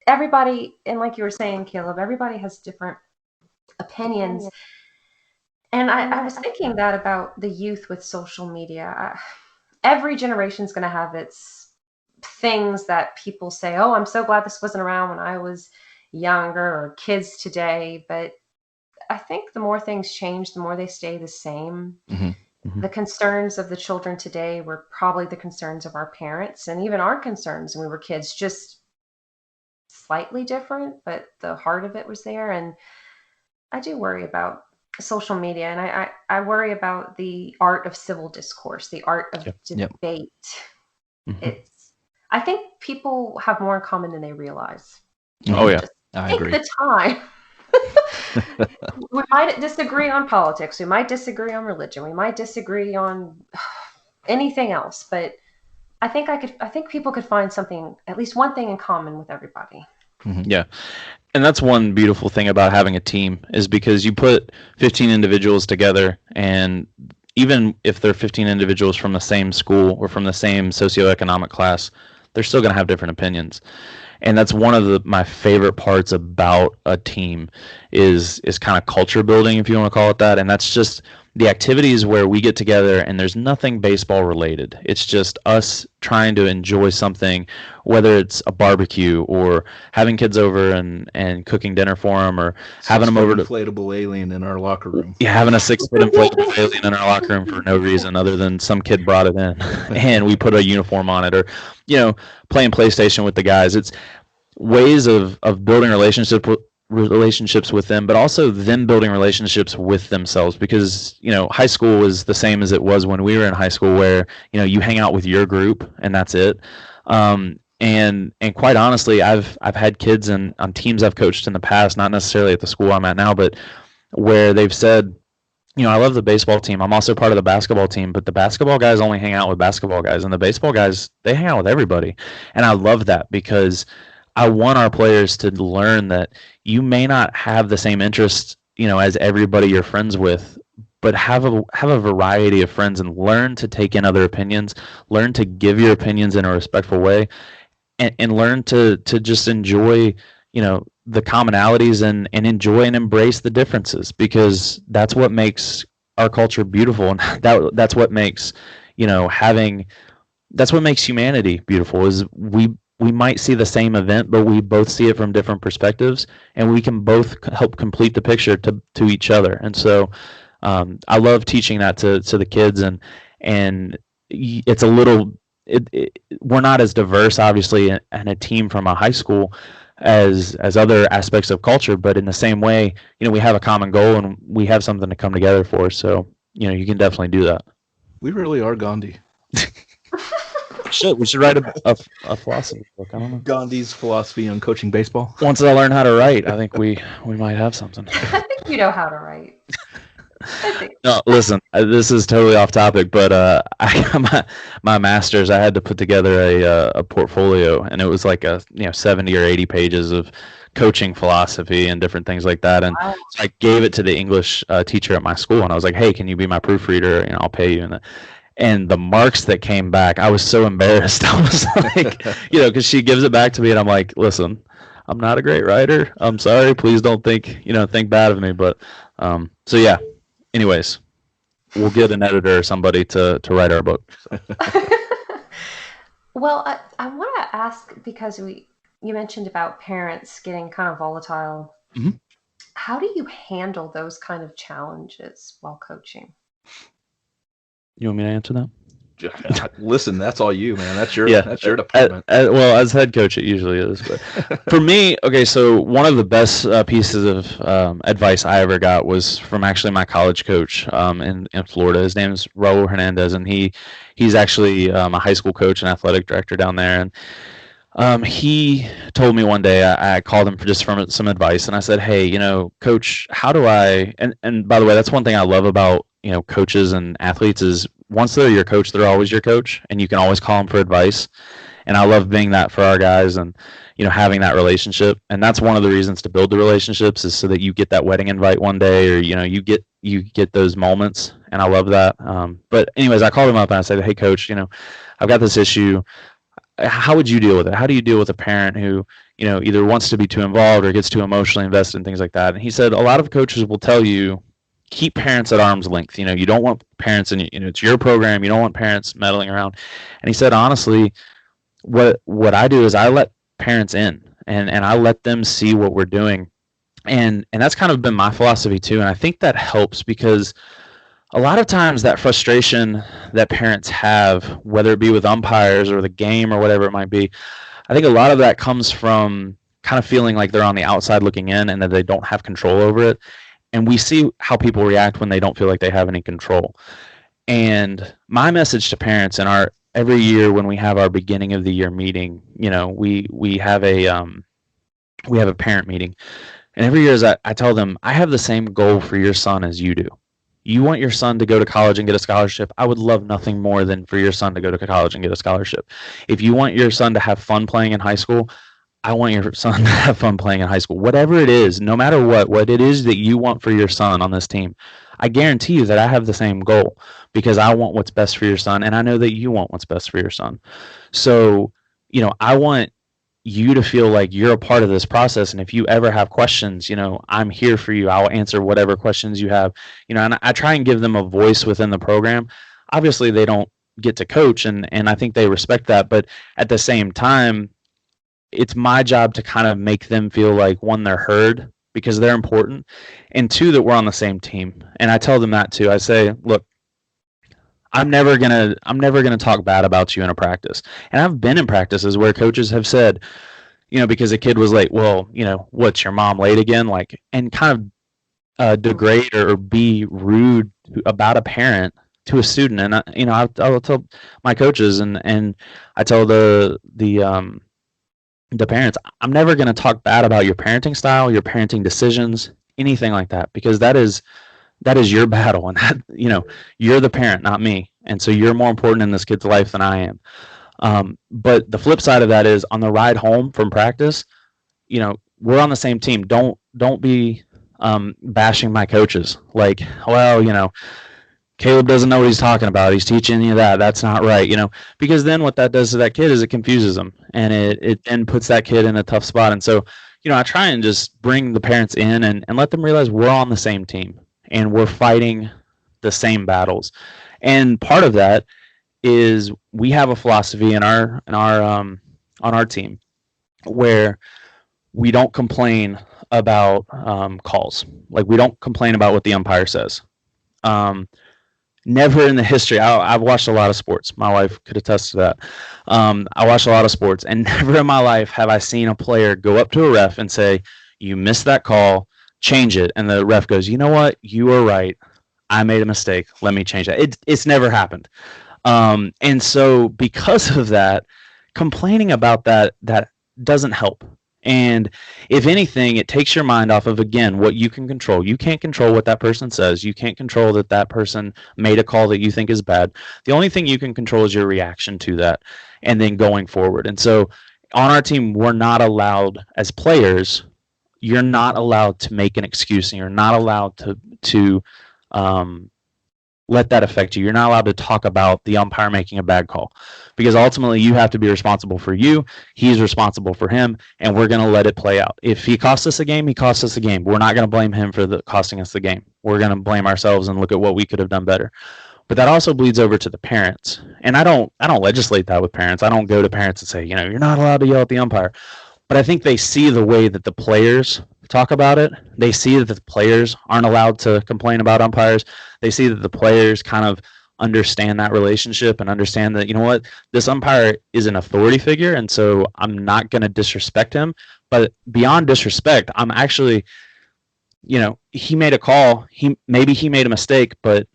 Everybody, and like you were saying, Caleb, everybody has different opinions. And I was thinking that about the youth with social media. Every generation is going to have its things that people say, "Oh, I'm so glad this wasn't around when I was younger," or kids today. But I think the more things change, the more they stay the same. The concerns of the children today were probably the concerns of our parents, and even our concerns when we were kids, just slightly different, but the heart of it was there. And I do worry about social media, and I worry about the art of civil discourse, the art of debate. I think people have more in common than they realize. Oh yeah, I agree. The time. We might disagree on politics, we might disagree on religion, we might disagree on anything else, but I think people could find something, at least one thing in common with everybody. Yeah. And that's one beautiful thing about having a team, is because you put 15 individuals together, and even if they're 15 individuals from the same school or from the same socioeconomic class, they're still going to have different opinions. And that's one of my favorite parts about a team is kind of culture building, if you want to call it that. And that's just the activities where we get together and there's nothing baseball related. It's just us trying to enjoy something, whether it's a barbecue or having kids over and cooking dinner for them, or having them over to inflatable alien in our locker room. Yeah, having a 6-foot inflatable alien in our locker room for no reason other than some kid brought it in and we put a uniform on it, or playing PlayStation with the guys. It's ways of building relationships with them, but also them building relationships with themselves, because high school was the same as it was when we were in high school, where you hang out with your group and that's it. And quite honestly, I've had kids on teams I've coached in the past, not necessarily at the school I'm at now, but where they've said, I love the baseball team, I'm also part of the basketball team, but the basketball guys only hang out with basketball guys, and the baseball guys, they hang out with everybody. And I love that, because I want our players to learn that you may not have the same interests, as everybody you're friends with, but have a variety of friends and learn to take in other opinions, learn to give your opinions in a respectful way, and learn to just enjoy, the commonalities and enjoy and embrace the differences, because that's what makes our culture beautiful, and that's what makes, that's what makes humanity beautiful, is we we might see the same event, but we both see it from different perspectives, and we can both help complete the picture to each other. And so I love teaching that to the kids, and it's a little we're not as diverse, obviously, in a team from a high school as other aspects of culture, but in the same way, we have a common goal and we have something to come together for. So you can definitely do that. We really are Gandhi. We should write a philosophy book. I don't know. Gandhi's philosophy on coaching baseball. Once I learn how to write, I think we might have something. I think you know how to write. No, listen, this is totally off topic, but I got my master's. I had to put together a portfolio, and it was like 70 or 80 pages of coaching philosophy and different things like that. And Wow. so I gave it to the English teacher at my school, and I was like, "Hey, can you be my proofreader? I'll pay you." And the marks that came back, I was so embarrassed. I was like, because she gives it back to me, and I'm like, "Listen, I'm not a great writer. I'm sorry. Please don't think bad of me." But so yeah. Anyways, we'll get an editor or somebody to write our book. Well, I want to ask, because you mentioned about parents getting kind of volatile. Mm-hmm. How do you handle those kind of challenges while coaching? You want me to answer that? Listen, that's all you, man. That's your department. Well, as head coach, it usually is. But for me, okay, so one of the best pieces of advice I ever got was from actually my college coach in Florida. His name is Raul Hernandez, and he's actually a high school coach and athletic director down there. And he told me one day, I called him for some advice, and I said, "Hey, coach, how do I?" And by the way, that's one thing I love about coaches and athletes is once they're your coach, they're always your coach, and you can always call them for advice. And I love being that for our guys, and having that relationship. And that's one of the reasons to build the relationships is so that you get that wedding invite one day, or you get those moments. And I love that. But anyways, I called him up and I said, "Hey, coach, I've got this issue. How would you deal with it? How do you deal with a parent who either wants to be too involved or gets too emotionally invested in things like that?" And he said a lot of coaches will tell you, keep parents at arm's length. You don't want parents in, it's your program. You don't want parents meddling around. And he said, honestly, what I do is I let parents in and I let them see what we're doing. And that's kind of been my philosophy too. And I think that helps because a lot of times that frustration that parents have, whether it be with umpires or the game or whatever it might be, I think a lot of that comes from kind of feeling like they're on the outside looking in and that they don't have control over it. And we see how people react when they don't feel like they have any control. And my message to parents in every year when we have our beginning of the year meeting, we have a parent meeting. And every year I tell them, I have the same goal for your son as you do. You want your son to go to college and get a scholarship. I would love nothing more than for your son to go to college and get a scholarship. If you want your son to have fun playing in high school, I want your son to have fun playing in high school. Whatever it is, no matter what it is that you want for your son on this team, I guarantee you that I have the same goal because I want what's best for your son, and I know that you want what's best for your son. So, I want you to feel like you're a part of this process, and if you ever have questions, I'm here for you. I'll answer whatever questions you have. And I try and give them a voice within the program. Obviously, they don't get to coach, and I think they respect that, but at the same time, it's my job to kind of make them feel like, one, they're heard because they're important, and two, that we're on the same team. And I tell them that too. I say, look, I'm never gonna talk bad about you in a practice. And I've been in practices where coaches have said, because a kid was late, well, what's your mom late again? Like, and kind of degrade or be rude about a parent to a student. And I'll tell my coaches and I tell the parents, I'm never going to talk bad about your parenting style, your parenting decisions, anything like that, because that is your battle, and that you're the parent, not me, and so you're more important in this kid's life than I am. But the flip side of that is on the ride home from practice, we're on the same team. Don't be bashing my coaches like, well, Caleb doesn't know what he's talking about. He's teaching you that. That's not right, because then what that does to that kid is it confuses them, and it then puts that kid in a tough spot. And so, I try and just bring the parents in and let them realize we're on the same team and we're fighting the same battles. And part of that is we have a philosophy in our on our team where we don't complain about calls. Like, we don't complain about what the umpire says. Never in the history. I've watched a lot of sports. My wife could attest to that. I watched a lot of sports, and never in my life have I seen a player go up to a ref and say, "You missed that call, change it." And the ref goes, "You know what? You were right. I made a mistake. Let me change that." It's never happened. And so because of that, complaining about that doesn't help. And if anything, it takes your mind off of, again, what you can control. You can't control what that person says. You can't control that person made a call that you think is bad. The only thing you can control is your reaction to that and then going forward. And so on our team, we're not allowed, as players, you're not allowed to make an excuse, and you're not allowed to let that affect you. You're not allowed to talk about the umpire making a bad call, because ultimately you have to be responsible for you. He's responsible for him, and we're going to let it play out. If he costs us a game, he costs us a game. We're not going to blame him for costing us the game. We're going to blame ourselves and look at what we could have done better. But that also bleeds over to the parents. And I don't legislate that with parents. I don't go to parents and say, you're not allowed to yell at the umpire. But I think they see the way that the players talk about it. They see that the players aren't allowed to complain about umpires. They see that the players kind of understand that relationship and understand that, what, this umpire is an authority figure, and so I'm not going to disrespect him. But beyond disrespect, I'm actually, he made a call. Maybe he made a mistake, but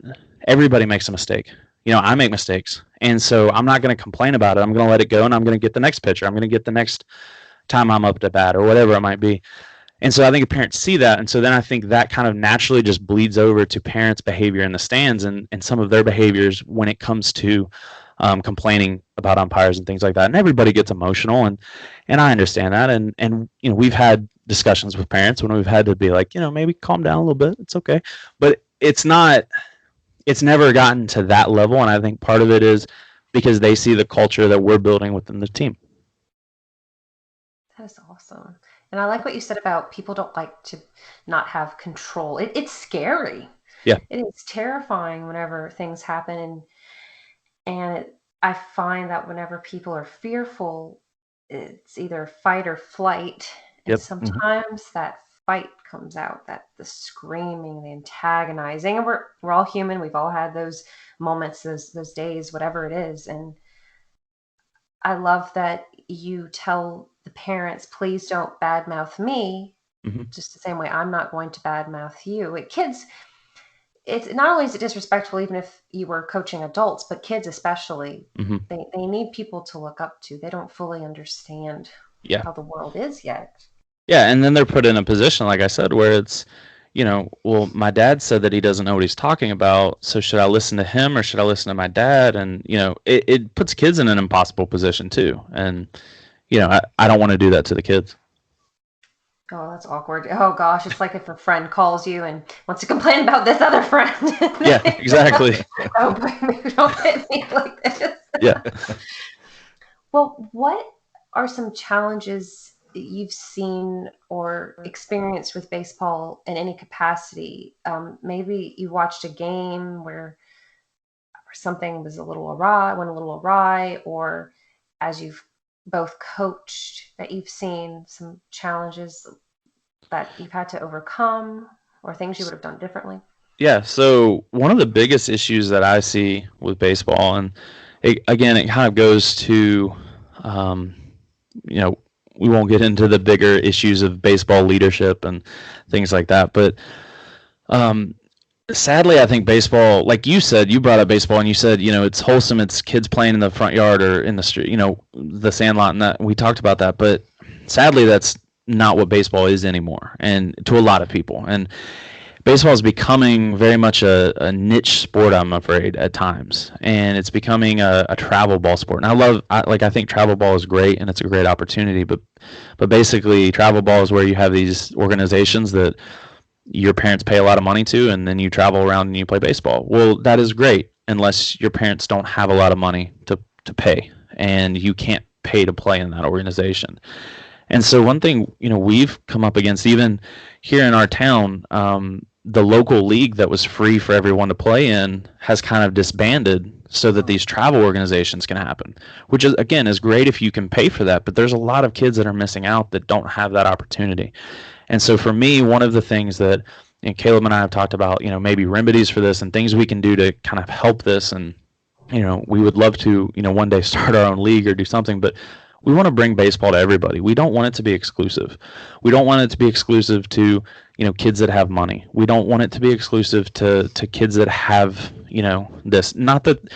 everybody makes a mistake. I make mistakes. And so I'm not going to complain about it. I'm going to let it go, and I'm going to get the next pitcher. I'm going to get the next time I'm up to bat, or whatever it might be. And so I think parents see that, and so then I think that kind of naturally just bleeds over to parents' behavior in the stands and some of their behaviors when it comes to complaining about umpires and things like that. And everybody gets emotional, and I understand that. And we've had discussions with parents when we've had to be like, maybe calm down a little bit. It's okay. But it's never gotten to that level, and I think part of it is because they see the culture that we're building within the team. That is awesome. And I like what you said about people don't like to not have control. It's scary. Yeah. It is terrifying whenever things happen. And I find that whenever people are fearful, it's either fight or flight. And Yep. sometimes that fight comes out, that the screaming, the antagonizing. And we're all human. We've all had those moments, those days, whatever it is. And I love that you tell the parents, please don't badmouth me, just the same way I'm not going to badmouth you. Kids, it's not only is it disrespectful, even if you were coaching adults, but kids especially, they need people to look up to. They don't fully understand how the world is yet. Yeah, and then they're put in a position, like I said, where it's, well, my dad said that he doesn't know what he's talking about, so should I listen to him or should I listen to my dad? And, it puts kids in an impossible position too. And, I don't want to do that to the kids. Oh, that's awkward. Oh, gosh. It's like if a friend calls you and wants to complain about this other friend. Yeah, exactly. Oh, boy, don't hit me like this. Yeah. Well, what are some challenges you've seen or experienced with baseball in any capacity? Maybe you watched a game where something went a little awry, or as you've both coached, that you've seen some challenges that you've had to overcome, or things you would have done differently? Yeah, so one of the biggest issues that I see with baseball, and it kind of goes to, we won't get into the bigger issues of baseball leadership and things like that, but sadly, I think baseball, like you said, you brought up baseball and you said, it's wholesome. It's kids playing in the front yard or in the street, the sandlot, and that we talked about that. But sadly, that's not what baseball is anymore, and to a lot of people. And baseball is becoming very much a niche sport, I'm afraid, at times, and it's becoming a travel ball sport. And I think travel ball is great, and it's a great opportunity. But basically, travel ball is where you have these organizations that your parents pay a lot of money to, and then you travel around and you play baseball. Well, that is great unless your parents don't have a lot of money to pay, and you can't pay to play in that organization. And so one thing, we've come up against, even here in our town, the local league that was free for everyone to play in has kind of disbanded so that these travel organizations can happen, which is, again, is great if you can pay for that, but there's a lot of kids that are missing out that don't have that opportunity. And so for me, one of the things that, and Caleb and I have talked about, maybe remedies for this and things we can do to kind of help this. And, we would love to, one day start our own league or do something, but we want to bring baseball to everybody. We don't want it to be exclusive. We don't want it to be exclusive to, kids that have money. We don't want it to be exclusive to kids that have, this. Not that,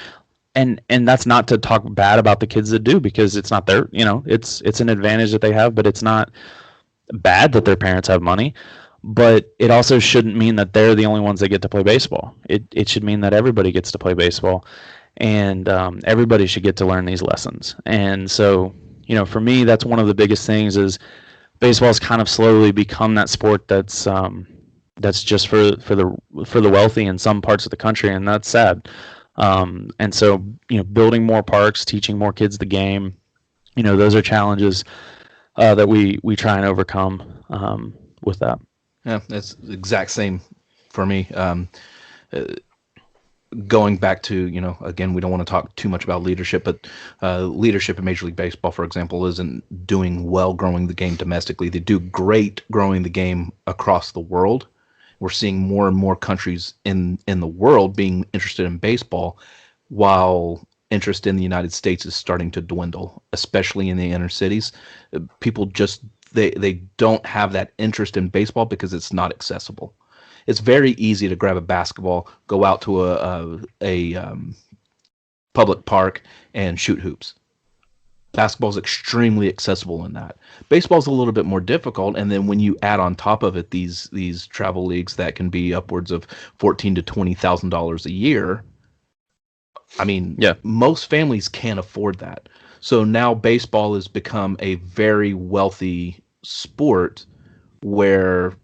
and that's not to talk bad about the kids that do, because it's not their, it's an advantage that they have, but it's not bad that their parents have money. But it also shouldn't mean that they're the only ones that get to play baseball. It should mean that everybody gets to play baseball, and everybody should get to learn these lessons. And so, for me, that's one of the biggest things is baseball's kind of slowly become that sport that's just for the wealthy in some parts of the country, and that's sad. And so, building more parks, teaching more kids the game, those are challenges that we try and overcome with that. Yeah, it's the exact same for me. Going back to, again, we don't want to talk too much about leadership, but leadership in Major League Baseball, for example, isn't doing well growing the game domestically. They do great growing the game across the world. We're seeing more and more countries in the world being interested in baseball, while interest in the United States is starting to dwindle, especially in the inner cities. People just, they don't have that interest in baseball because it's not accessible. It's very easy to grab a basketball, go out to a public park, and shoot hoops. Basketball is extremely accessible in that. Baseball is a little bit more difficult, and then when you add on top of it these travel leagues that can be upwards of $14,000 to $20,000 a year, I mean, yeah, most families can't afford that. So now baseball has become a very wealthy sport where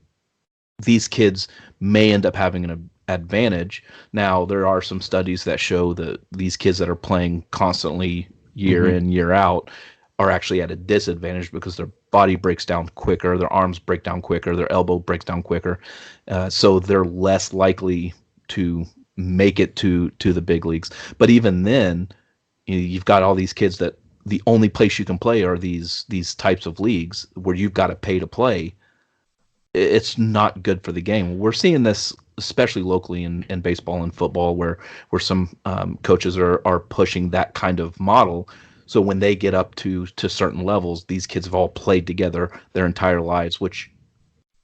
these kids may end up having an advantage. Now, there are some studies that show that these kids that are playing constantly year in, year out are actually at a disadvantage because their body breaks down quicker, their arms break down quicker, their elbow breaks down quicker. So they're less likely to make it to the big leagues. But even then, you've got all these kids that the only place you can play are these types of leagues where you've got to pay to play. It's not good for the game. We're seeing this especially locally in baseball and football, where some coaches are pushing that kind of model. So when they get up to certain levels, these kids have all played together their entire lives, which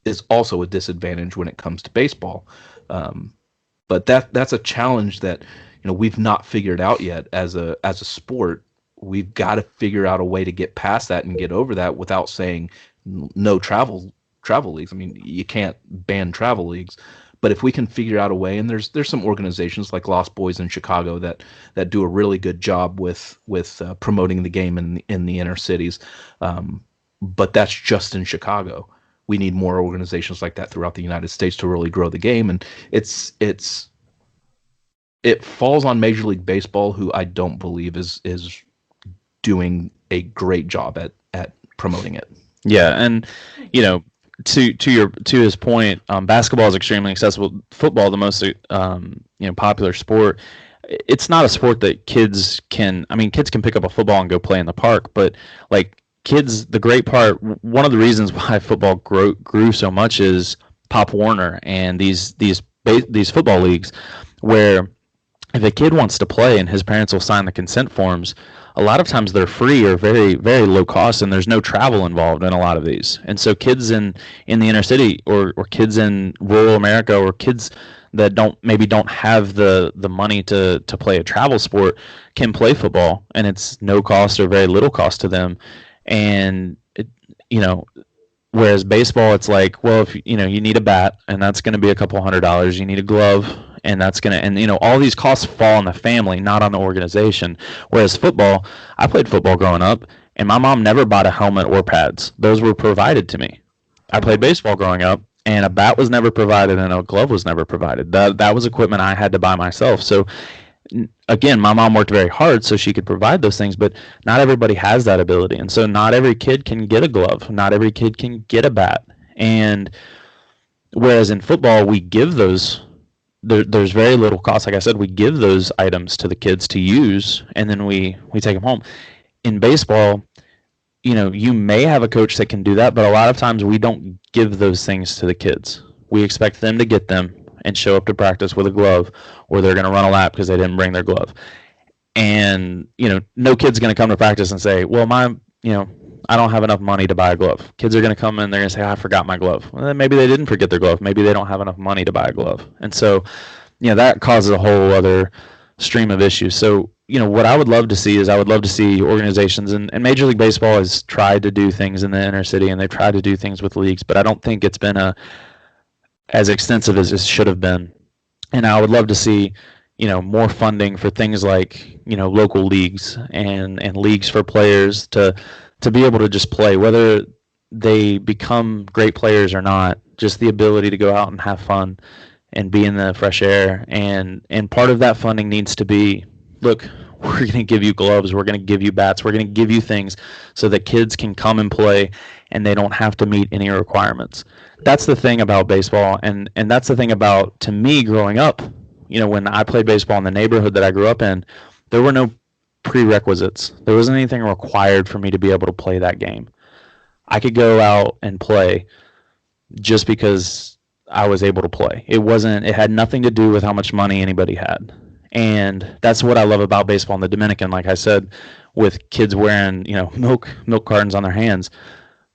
is also a disadvantage when it comes to baseball. But that's a challenge that we've not figured out yet as a sport. We've got to figure out a way to get past that and get over that without saying no travel leagues. I mean, you can't ban travel leagues, but if we can figure out a way, and there's some organizations like Lost Boys in Chicago that do a really good job with promoting the game in the inner cities, but that's just in Chicago. We need more organizations like that throughout the United States to really grow the game, and it falls on Major League Baseball, who I don't believe is doing a great job at promoting it. Yeah, and to his point, basketball is extremely accessible. Football, the most popular sport. It's not a sport that kids can pick up a football and go play in the park, but like kids, the great part, one of the reasons why football grew so much is Pop Warner and these football leagues, where if a kid wants to play and his parents will sign the consent forms, a lot of times they're free or very, very low cost, and there's no travel involved in a lot of these. And so kids in the inner city or kids in rural America or kids that don't have the money to play a travel sport can play football, and it's no cost or very little cost to them. And whereas baseball, it's like, well, if you need a bat, and that's going to be a couple $100. You need a glove, and that's going to, all these costs fall on the family, not on the organization. Whereas football, I played football growing up, and my mom never bought a helmet or pads. Those were provided to me. I played baseball growing up, and a bat was never provided, and a glove was never provided. That was equipment I had to buy myself. So again, my mom worked very hard so she could provide those things, but not everybody has that ability. And so not every kid can get a glove. Not every kid can get a bat. And Whereas in football, we give those. There's very little cost. Like I said, we give those items to the kids to use, and then we take them home. In baseball, you may have a coach that can do that, but a lot of times we don't give those things to the kids. We expect them to get them and show up to practice with a glove, or they're going to run a lap because they didn't bring their glove. And no kid's going to come to practice and say, well, I don't have enough money to buy a glove. Kids are going to come in, they're going to say, I forgot my glove. Well, then maybe they didn't forget their glove. Maybe they don't have enough money to buy a glove. And so, that causes a whole other stream of issues. So, what I would love to see is I would love to see organizations, and Major League Baseball has tried to do things in the inner city, and they've tried to do things with leagues, but I don't think it's been as extensive as it should have been. And I would love to see more funding for things like local leagues and leagues for players to be able to just play, whether they become great players or not. Just the ability to go out and have fun and be in the fresh air, and part of that funding needs to be, look, we're going to give you gloves, we're going to give you bats, we're going to give you things so that kids can come and play and they don't have to meet any requirements. That's the thing about baseball, and that's the thing about, to me, growing up. When I played baseball in the neighborhood that I grew up in, there were no prerequisites. There wasn't anything required for me to be able to play that game. I could go out and play just because I was able to play. It had nothing to do with how much money anybody had. And that's what I love about baseball in the Dominican. Like I said, with kids wearing, milk cartons on their hands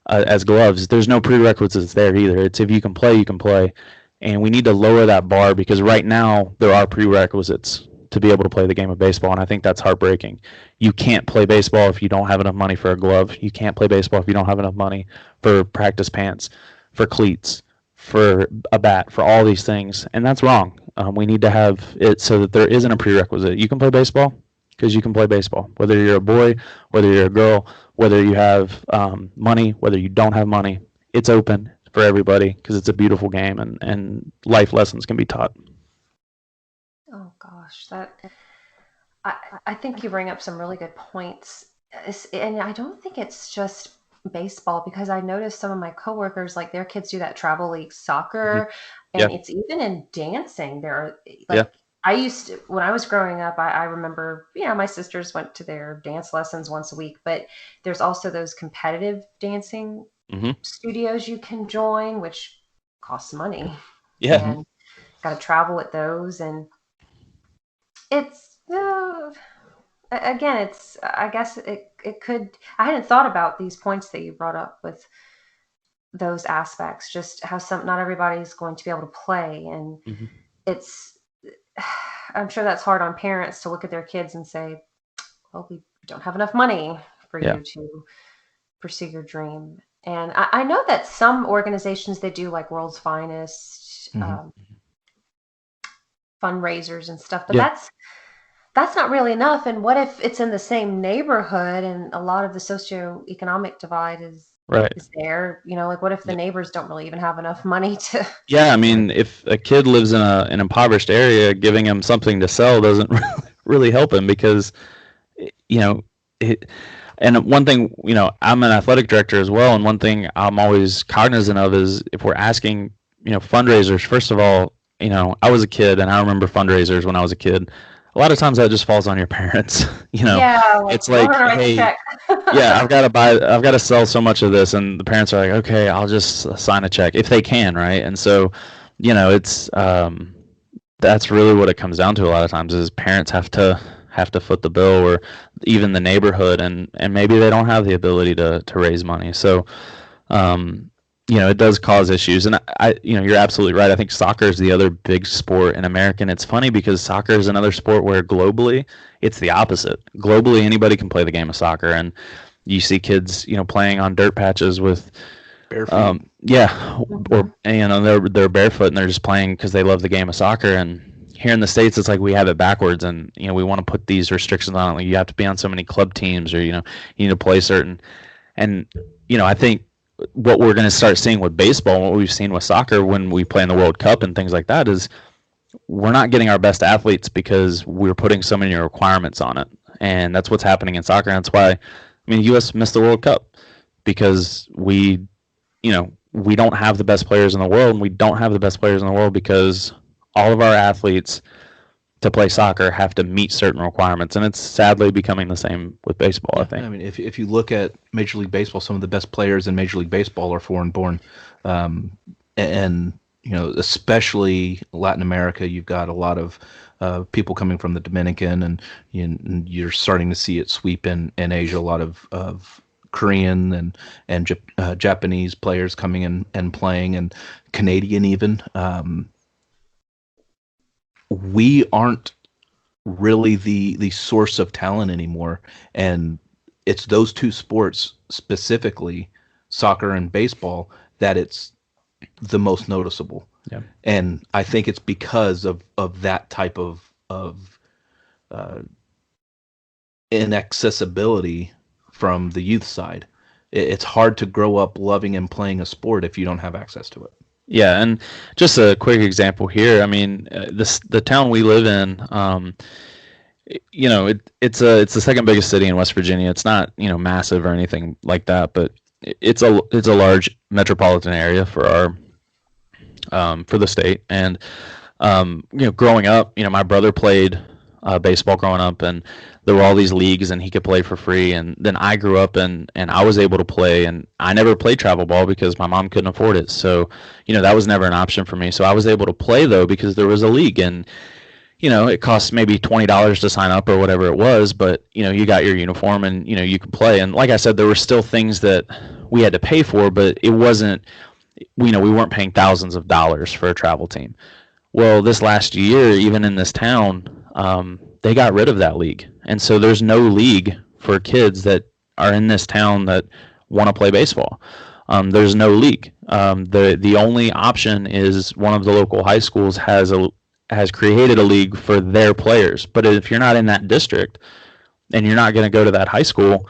as gloves, there's no prerequisites there either. It's if you can play, you can play. And we need to lower that bar, because right now there are prerequisites to be able to play the game of baseball, and I think that's heartbreaking. You can't play baseball if you don't have enough money for a glove. You can't play baseball if you don't have enough money for practice pants, for cleats, for a bat, for all these things, and that's wrong. We need to have it so that there isn't a prerequisite. You can play baseball because you can play baseball, whether you're a boy, whether you're a girl, whether you have money, whether you don't have money. It's open for everybody because it's a beautiful game, and life lessons can be taught. Oh gosh, I think you bring up some really good points, and I don't think it's just baseball, because I noticed some of my coworkers, like, their kids do that travel league soccer, and it's even in dancing. There are, like, I used to, when I was growing up, I remember, my sisters went to their dance lessons once a week, but there's also those competitive dancing studios you can join, which costs money. Yeah. And got to travel with those, and it's again, it's, I guess it could. I hadn't thought about these points that you brought up with those aspects, just how not everybody's going to be able to play, and it's. I'm sure that's hard on parents to look at their kids and say, well, we don't have enough money for you to pursue your dream. And I know that some organizations, they do like World's Finest, fundraisers and stuff, but that's not really enough. And what if it's in the same neighborhood and a lot of the socioeconomic divide is there? Like, what if the neighbors don't really even have enough money to? Yeah, I mean, if a kid lives in an impoverished area, giving him something to sell doesn't really help him, because and one thing, I'm an athletic director as well, and one thing I'm always cognizant of is, if we're asking, fundraisers, first of all, I was a kid, and I remember fundraisers when I was a kid. A lot of times that just falls on your parents. It's like, hey, I've got to sell so much of this, and the parents are like, okay, I'll just sign a check if they can, right? And so, it's that's really what it comes down to a lot of times, is parents have to foot the bill, or even the neighborhood, and maybe they don't have the ability to raise money. So, it does cause issues. And you're absolutely right. I think soccer is the other big sport in America. And it's funny because soccer is another sport where globally it's the opposite. Globally, anybody can play the game of soccer, and you see kids, playing on dirt patches with barefoot. Or they're barefoot and they're just playing because they love the game of soccer. And here in the States, it's like we have it backwards, and we want to put these restrictions on it. Like, you have to be on so many club teams, or you need to play certain. And I think what we're going to start seeing with baseball, what we've seen with soccer when we play in the World Cup and things like that, is we're not getting our best athletes because we're putting so many requirements on it. And that's what's happening in soccer. And that's why, the U.S. missed the World Cup, because we we don't have the best players in the world, and we don't have the best players in the world because all of our athletes to play soccer have to meet certain requirements, and it's sadly becoming the same with baseball. I think. I mean, if you look at Major League Baseball, some of the best players in Major League Baseball are foreign born, and especially Latin America, you've got a lot of people coming from the Dominican, and you're starting to see it sweep in Asia. A lot of Korean and Japanese players coming in and playing, and Canadian even. We aren't really the source of talent anymore, and it's those two sports specifically, soccer and baseball, that it's the most noticeable. Yeah. And I think it's because of that type of inaccessibility from the youth side. It's hard to grow up loving and playing a sport if you don't have access to it. Yeah, and just a quick example here. I mean, the town we live in, it's the second biggest city in West Virginia. It's not massive or anything like that, but it's a large metropolitan area for for the state. And growing up, my brother played baseball growing up, and there were all these leagues, and he could play for free. And then I grew up, and I was able to play, and I never played travel ball because my mom couldn't afford it. So, that was never an option for me. So I was able to play though because there was a league, and it costs maybe $20 to sign up or whatever it was, but you got your uniform, and you could play. And like I said, there were still things that we had to pay for, but it wasn't, we weren't paying thousands of dollars for a travel team. Well, this last year, even in this town, they got rid of that league. And so there's no league for kids that are in this town that want to play baseball. There's no league. The only option is one of the local high schools has created a league for their players. But if you're not in that district and you're not going to go to that high school,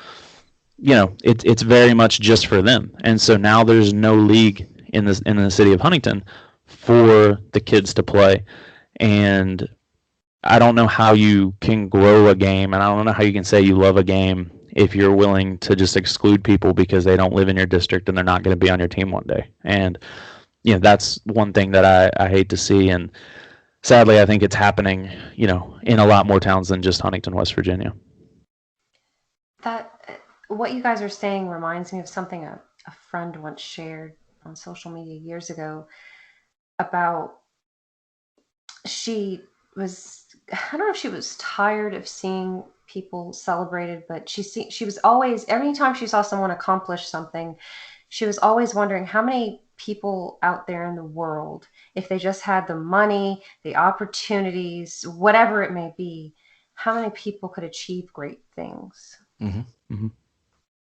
it's very much just for them. And so now there's no league in the city of Huntington for the kids to play. And I don't know how you can grow a game, and I don't know how you can say you love a game if you're willing to just exclude people because they don't live in your district and they're not going to be on your team one day. And that's one thing that I hate to see, and sadly I think it's happening in a lot more towns than just Huntington, West Virginia. That what you guys are saying reminds me of something a friend once shared on social media years ago about she was, I don't know if she was tired of seeing people celebrated, but she was always, every time she saw someone accomplish something, she was always wondering how many people out there in the world, if they just had the money, the opportunities, whatever it may be, how many people could achieve great things. Mm-hmm. Mm-hmm.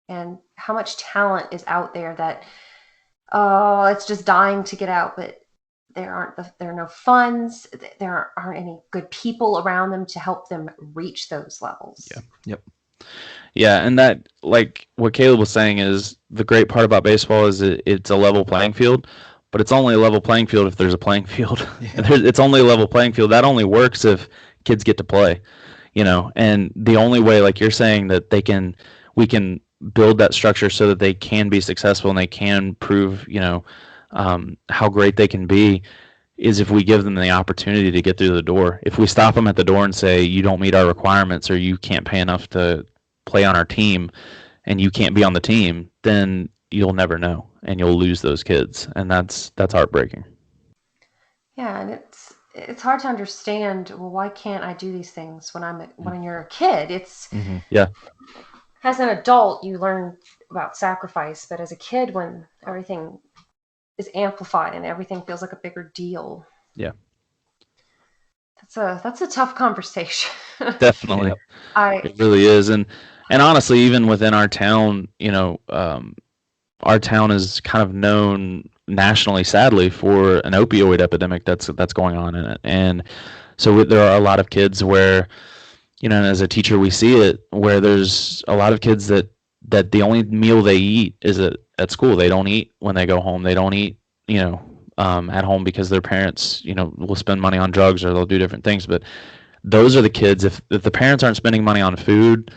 And how much talent is out there that, it's just dying to get out, but there are no funds, there aren't any good people around them to help them reach those levels. Yeah. Yep. Yeah, and that, like what Caleb was saying, is the great part about baseball is it's a level playing field, but it's only a level playing field if there's a playing field. Yeah. It's only a level playing field. That only works if kids get to play, and the only way, like you're saying, that we can build that structure so that they can be successful and they can prove, how great they can be, is if we give them the opportunity to get through the door. If we stop them at the door and say, you don't meet our requirements, or you can't pay enough to play on our team and you can't be on the team, then you'll never know and you'll lose those kids. And that's heartbreaking. Yeah. And it's hard to understand, well, why can't I do these things when you're a kid? It's, mm-hmm. Yeah. As an adult, you learn about sacrifice, but as a kid, when everything is amplified and everything feels like a bigger deal. Yeah. That's a tough conversation. Definitely. It really is. And honestly, even within our town, our town is kind of known nationally, sadly, for an opioid epidemic that's going on in it. And so there are a lot of kids where, and as a teacher, we see it, where there's a lot of kids that the only meal they eat is at school. They don't eat when they go home. They don't eat, at home because their parents, will spend money on drugs or they'll do different things. But those are the kids, if the parents aren't spending money on food,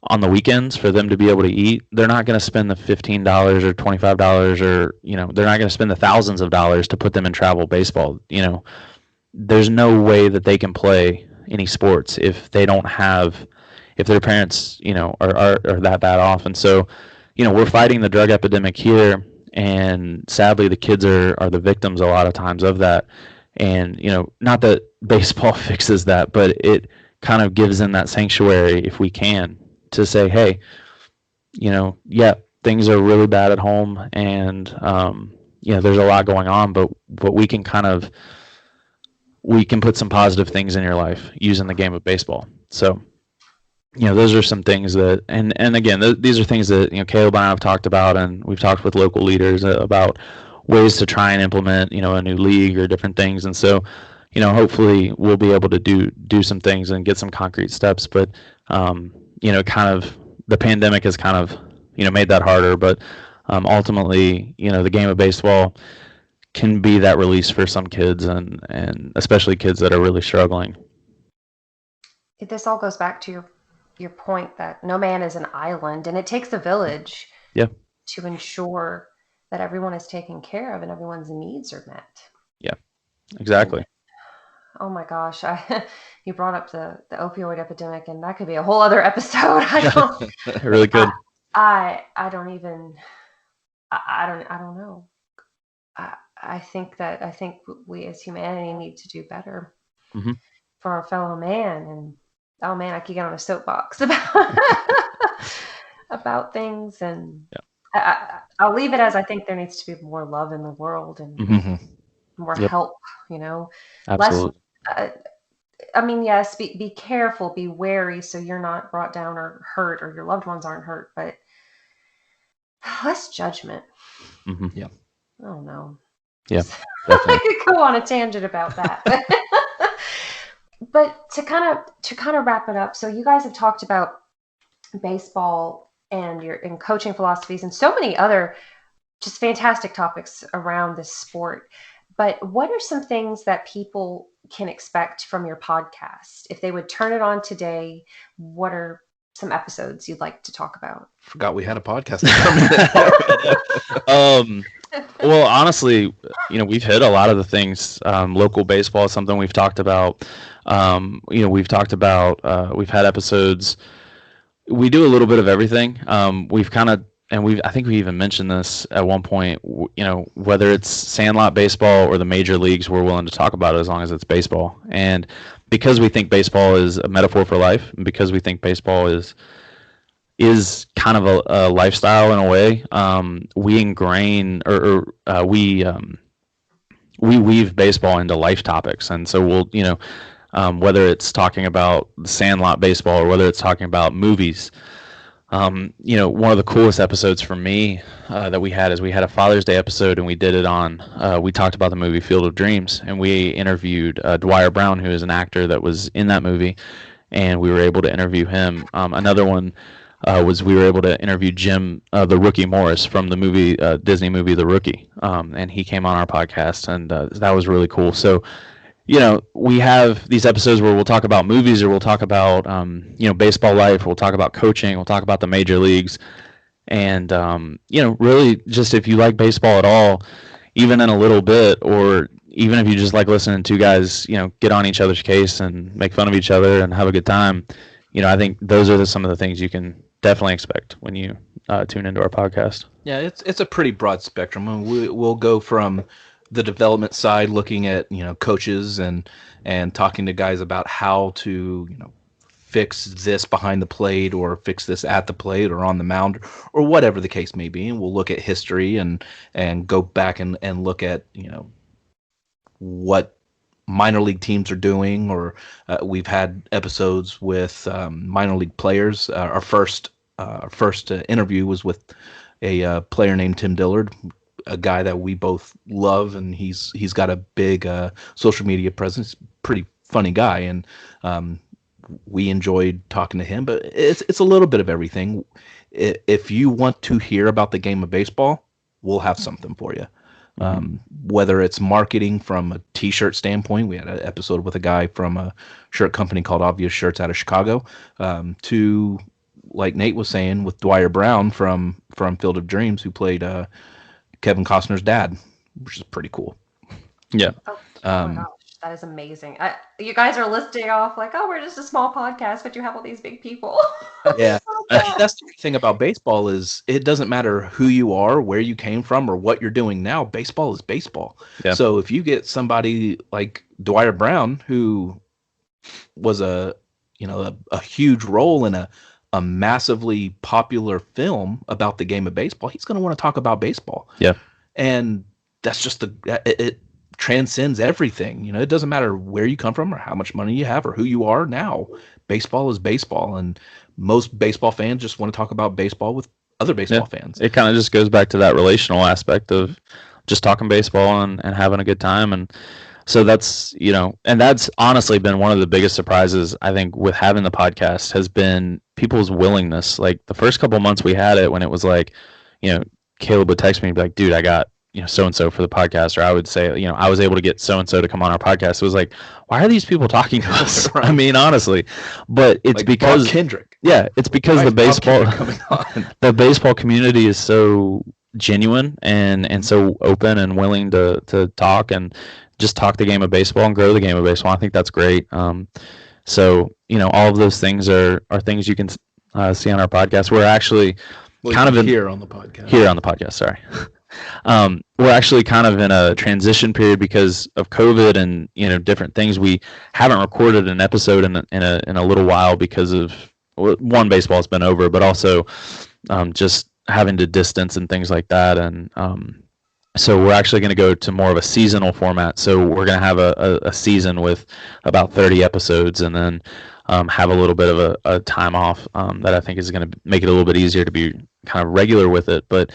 on the weekends for them to be able to eat, they're not going to spend the $15 or $25 or, they're not going to spend the thousands of dollars to put them in travel baseball. There's no way that they can play any sports if they don't have, if their parents, are that bad off. And so, we're fighting the drug epidemic here. And sadly, the kids are the victims a lot of times of that. And, not that baseball fixes that, but it kind of gives them that sanctuary, if we can, to say, hey, yeah, things are really bad at home, and there's a lot going on, but we can put some positive things in your life using the game of baseball. So, those are some things that, and again, these are things that Caleb and I have talked about, and we've talked with local leaders about ways to try and implement a new league or different things, and so. Hopefully we'll be able to do some things and get some concrete steps, but kind of the pandemic has kind of made that harder. But ultimately, the game of baseball can be that release for some kids, and especially kids that are really struggling. This all goes back to your point that no man is an island, and it takes a village to ensure that everyone is taken care of and everyone's needs are met. Yeah, exactly. Oh my gosh, you brought up the opioid epidemic, and that could be a whole other episode. Really good. I don't even. I don't know. I think we as humanity need to do better for our fellow man. And oh man, I could get on a soapbox about things, and I'll leave it as I think there needs to be more love in the world and more help. Absolutely. Yes, be careful, be wary, so you're not brought down or hurt, or your loved ones aren't hurt, but less judgment. Yeah. Oh no. Yeah. I could go on a tangent about that. But to kind of wrap it up, so you guys have talked about baseball and your coaching philosophies and so many other just fantastic topics around this sport. But what are some things that people can expect from your podcast? If they would turn it on today, what are some episodes you'd like to talk about? Forgot we had a podcast. Well, honestly, we've hit a lot of the things. Local baseball is something we've talked about. We've talked about, we've had episodes. We do a little bit of everything. I think we even mentioned this at one point, whether it's sandlot baseball or the major leagues, we're willing to talk about it as long as it's baseball. And because we think baseball is a metaphor for life, and because we think baseball is kind of a lifestyle in a way, we ingrain we weave baseball into life topics. And so we'll, whether it's talking about the sandlot baseball or whether it's talking about movies. One of the coolest episodes for me that we had a Father's Day episode, and we did it on, we talked about the movie Field of Dreams, and we interviewed Dwyer Brown, who is an actor that was in that movie, and we were able to interview him. Another one was we were able to interview Jim, the Rookie Morris, from the movie, Disney movie The Rookie, and he came on our podcast, and that was really cool. So, we have these episodes where we'll talk about movies, or we'll talk about, baseball life, or we'll talk about coaching, we'll talk about the major leagues. And, really just if you like baseball at all, even in a little bit, or even if you just like listening to guys, get on each other's case and make fun of each other and have a good time, I think those are some of the things you can definitely expect when you tune into our podcast. Yeah, it's a pretty broad spectrum. I mean, we'll go from the development side, looking at coaches and talking to guys about how to fix this behind the plate, or fix this at the plate or on the mound, or whatever the case may be. And we'll look at history and go back and look at what minor league teams are doing, or we've had episodes with minor league players. Our first interview was with a player named Tim Dillard, a guy that we both love, and he's got a big social media presence, pretty funny guy, and we enjoyed talking to him. But it's a little bit of everything. If you want to hear about the game of baseball, we'll have something for you. Whether it's marketing from a t-shirt standpoint, we had an episode with a guy from a shirt company called Obvious Shirts out of Chicago, to like Nate was saying, with Dwyer Brown from Field of Dreams, who played Kevin Costner's dad, which is pretty cool. Yeah. Oh my gosh, that is amazing. You guys are listing off like, oh, we're just a small podcast, but you have all these big people. Yeah. That's the thing about baseball is it doesn't matter who you are, where you came from, or what you're doing now. Baseball is baseball. Yeah. So if you get somebody like Dwyer Brown, who was a huge role in a massively popular film about the game of baseball, he's going to want to talk about baseball. Yeah. And that's just it transcends everything. It doesn't matter where you come from or how much money you have or who you are now. Baseball is baseball, and most baseball fans just want to talk about baseball with other baseball fans. It kind of just goes back to that relational aspect of just talking baseball and having a good time. And so that's, and that's honestly been one of the biggest surprises, I think, with having the podcast has been people's willingness. Like the first couple months we had it, when it was like, Caleb would text me and be like, dude, I got, so-and-so for the podcast. Or I would say, I was able to get so-and-so to come on our podcast. It was like, why are these people talking to us? I mean, honestly, but it's like because Bob Kendrick. Yeah, it's because the baseball community is so genuine and so open and willing to talk and just talk the game of baseball and grow the game of baseball. I think that's great. So, all of those things are things you can see on our podcast. We're actually here on the podcast. Sorry. We're actually kind of in a transition period because of COVID and different things. We haven't recorded an episode in a little while because of one, baseball's been over, but also just having to distance and things like that. And so we're actually going to go to more of a seasonal format. So we're going to have a season with about 30 episodes, and then have a little bit of a time off that I think is going to make it a little bit easier to be kind of regular with it. But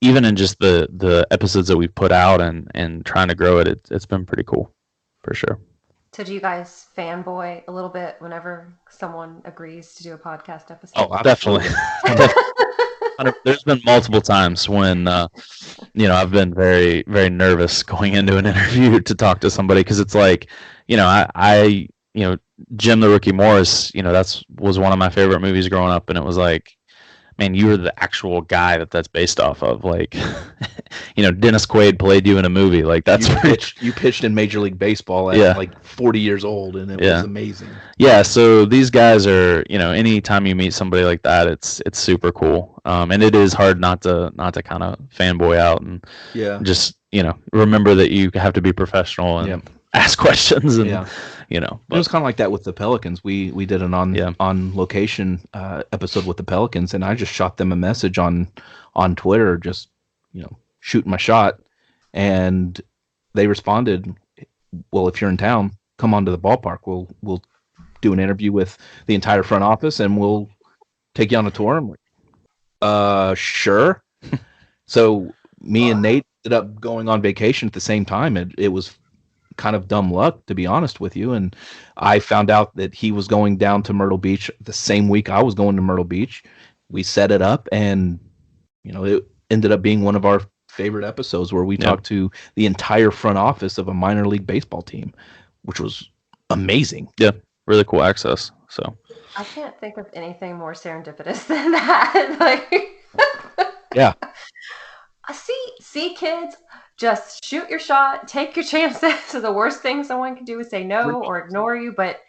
even in just the episodes that we've put out and trying to grow it, it's been pretty cool for sure. So do you guys fanboy a little bit whenever someone agrees to do a podcast episode? Oh, definitely. There's been multiple times when I've been very, very nervous going into an interview to talk to somebody, because it's like, I Jim the Rookie Morris, was one of my favorite movies growing up, and it was like, man, you were the actual guy that's based off of. Like, Dennis Quaid played you in a movie. Like, that's you pitched in Major League Baseball at like 40 years old, and it was amazing. Yeah, so these guys are, anytime you meet somebody like that, it's super cool. And it is hard not to kind of fanboy out and just, remember that you have to be professional and ask questions and it was kind of like that with the Pelicans. We did an on location episode with the Pelicans, and I just shot them a message on Twitter, just shooting my shot, and they responded, well, if you're in town, come on to the ballpark. We'll do an interview with the entire front office, and we'll take you on a tour. I'm like, sure. So me and Nate ended up going on vacation at the same time. It was kind of dumb luck, to be honest with you, and I found out that he was going down to Myrtle Beach the same week I was going to Myrtle Beach. We set it up, and it ended up being one of our favorite episodes, where we talked to the entire front office of a minor league baseball team, which was amazing. Yeah, really cool access. So I can't think of anything more serendipitous than that. Like, yeah. See, kids, just shoot your shot, take your chances. So the worst thing someone can do is say no or ignore you, but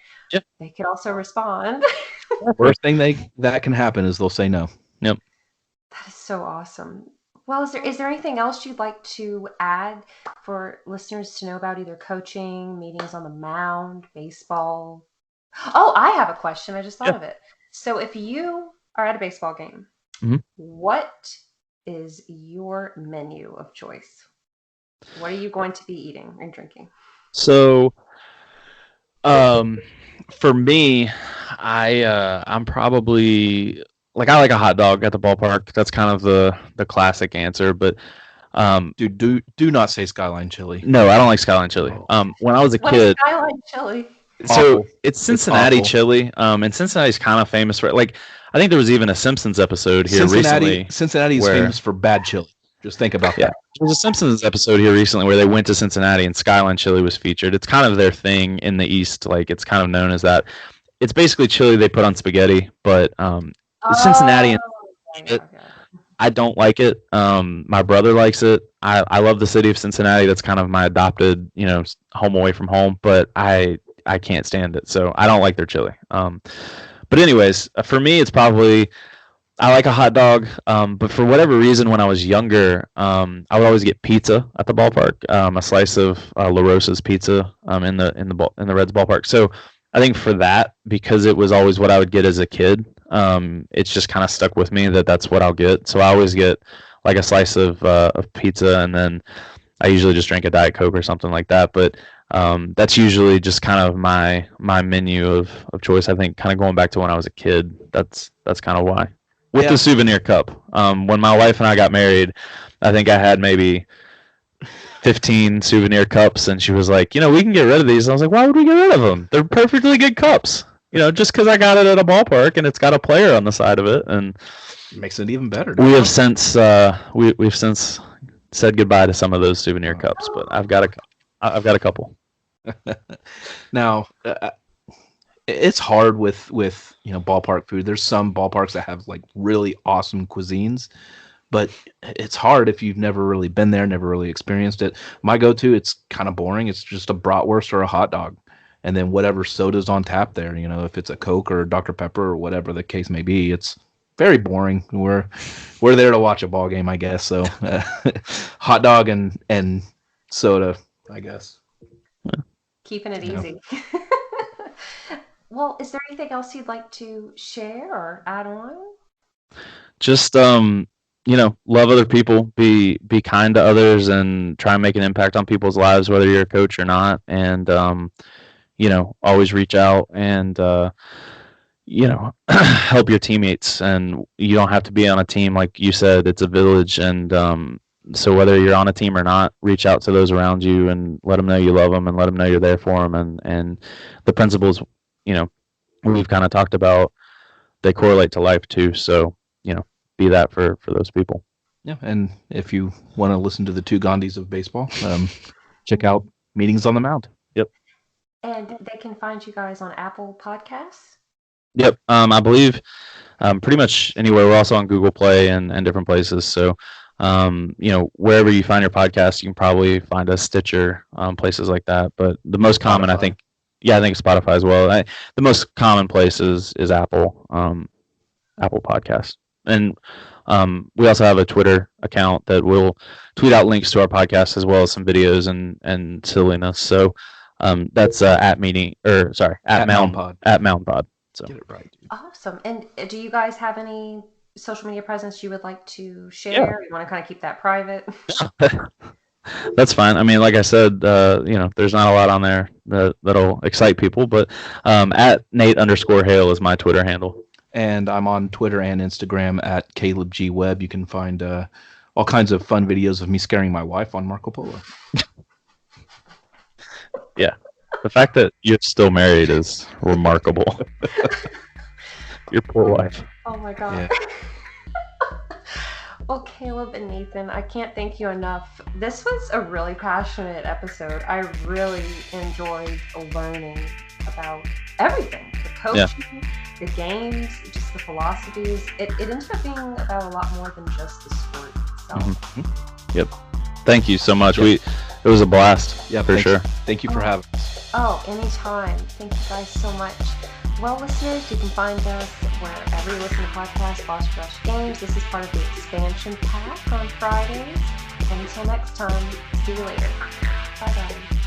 they could also respond. Worst thing that can happen is they'll say no. Yep. That is so awesome. Well, is there anything else you'd like to add for listeners to know about either coaching, meetings on the mound, baseball? Oh, I have a question. I just thought of it. So if you are at a baseball game, what is your menu of choice? What are you going to be eating and drinking? So, for me, I'm probably I like a hot dog at the ballpark. That's kind of the classic answer. But dude, do not say Skyline chili. No, I don't like Skyline chili. When I was a kid, Skyline chili. So it's Cincinnati chili. And Cincinnati's kind of famous for it. I think there was even a Simpsons episode here recently. Cincinnati is famous for bad chili. Just think about that. There was a Simpsons episode here recently where they went to Cincinnati and Skyline chili was featured. It's kind of their thing in the East. It's kind of known as that. it's basically chili they put on spaghetti, but Cincinnati, Okay. I don't like it. My brother likes it. I love the city of Cincinnati. That's kind of my adopted, home away from home. But I can't stand it, so I don't like their chili. But anyways, for me, it's probably I like a hot dog. But for whatever reason, when I was younger, I would always get pizza at the ballpark, a slice of La Rosa's pizza in the Reds ballpark. So I think for that, because it was always what I would get as a kid, it's just kind of stuck with me that's what I'll get. So I always get like a slice of pizza, and then I usually just drink a Diet Coke or something like that. But that's usually just kind of my menu of choice. I think kind of going back to when I was a kid, that's kind of why. With the souvenir cup. When my wife and I got married, I think I had maybe 15 souvenir cups, and she was like, we can get rid of these. And I was like, why would we get rid of them? They're perfectly good cups. Just because I got it at a ballpark and it's got a player on the side of it, and it makes it even better. We have since we've since said goodbye to some of those souvenir cups, but I've got a couple. Now, it's hard with ballpark food. There's some ballparks that have like really awesome cuisines, but it's hard if you've never really been there, never really experienced it. My go-to, it's kind of boring. It's just a bratwurst or a hot dog, and then whatever soda's on tap there. If it's a Coke or Dr. Pepper or whatever the case may be, it's very boring. We're there to watch a ball game, I guess. So, hot dog and soda, I guess. Keeping it easy. Well, is there anything else you'd like to share or add on? Just love other people, be kind to others, and try and make an impact on people's lives, whether you're a coach or not. And always reach out and help your teammates. And you don't have to be on a team, like you said. It's a village, and so whether you're on a team or not, reach out to those around you and let them know you love them, and let them know you're there for them. And the principles, we've kind of talked about, they correlate to life too. So, be that for those people. Yeah. And if you want to listen to the two Gandhis of baseball, check out Meetings on the Mound. Yep. And they can find you guys on Apple Podcasts? Yep. I believe pretty much anywhere. We're also on Google Play and different places. So, wherever you find your podcast, you can probably find us, Stitcher, places like that. But the most common, I think Spotify as well. The most common place is Apple Podcast. And we also have a Twitter account that will tweet out links to our podcast as well as some videos and silliness. So that's at Mound Pod. At Mound Pod. So get it right, dude. Awesome. And do you guys have any social media presence you would like to share? Yeah. You want to kind of keep that private? That's fine. I mean, like I said, there's not a lot on there that'll excite people, but at Nate_Hale is my Twitter handle. And I'm on Twitter and Instagram at Caleb G. Webb. You can find all kinds of fun videos of me scaring my wife on Marco Polo. Yeah. The fact that you're still married is remarkable. Your poor wife. Oh my God. Yeah. Well, Caleb and Nathan, I can't thank you enough. This was a really passionate episode. I really enjoyed learning about everything. The coaching, the games, just the philosophies. It ended up being about a lot more than just the sport itself. Mm-hmm. Yep. Thank you so much. Yep. It was a blast. Yeah, sure. Thank you for having us. Oh, anytime. Thank you guys so much. Well, listeners, you can find us wherever you listen to podcasts, Boss Rush Games. This is part of the expansion pack on Fridays. And until next time, see you later. Bye-bye.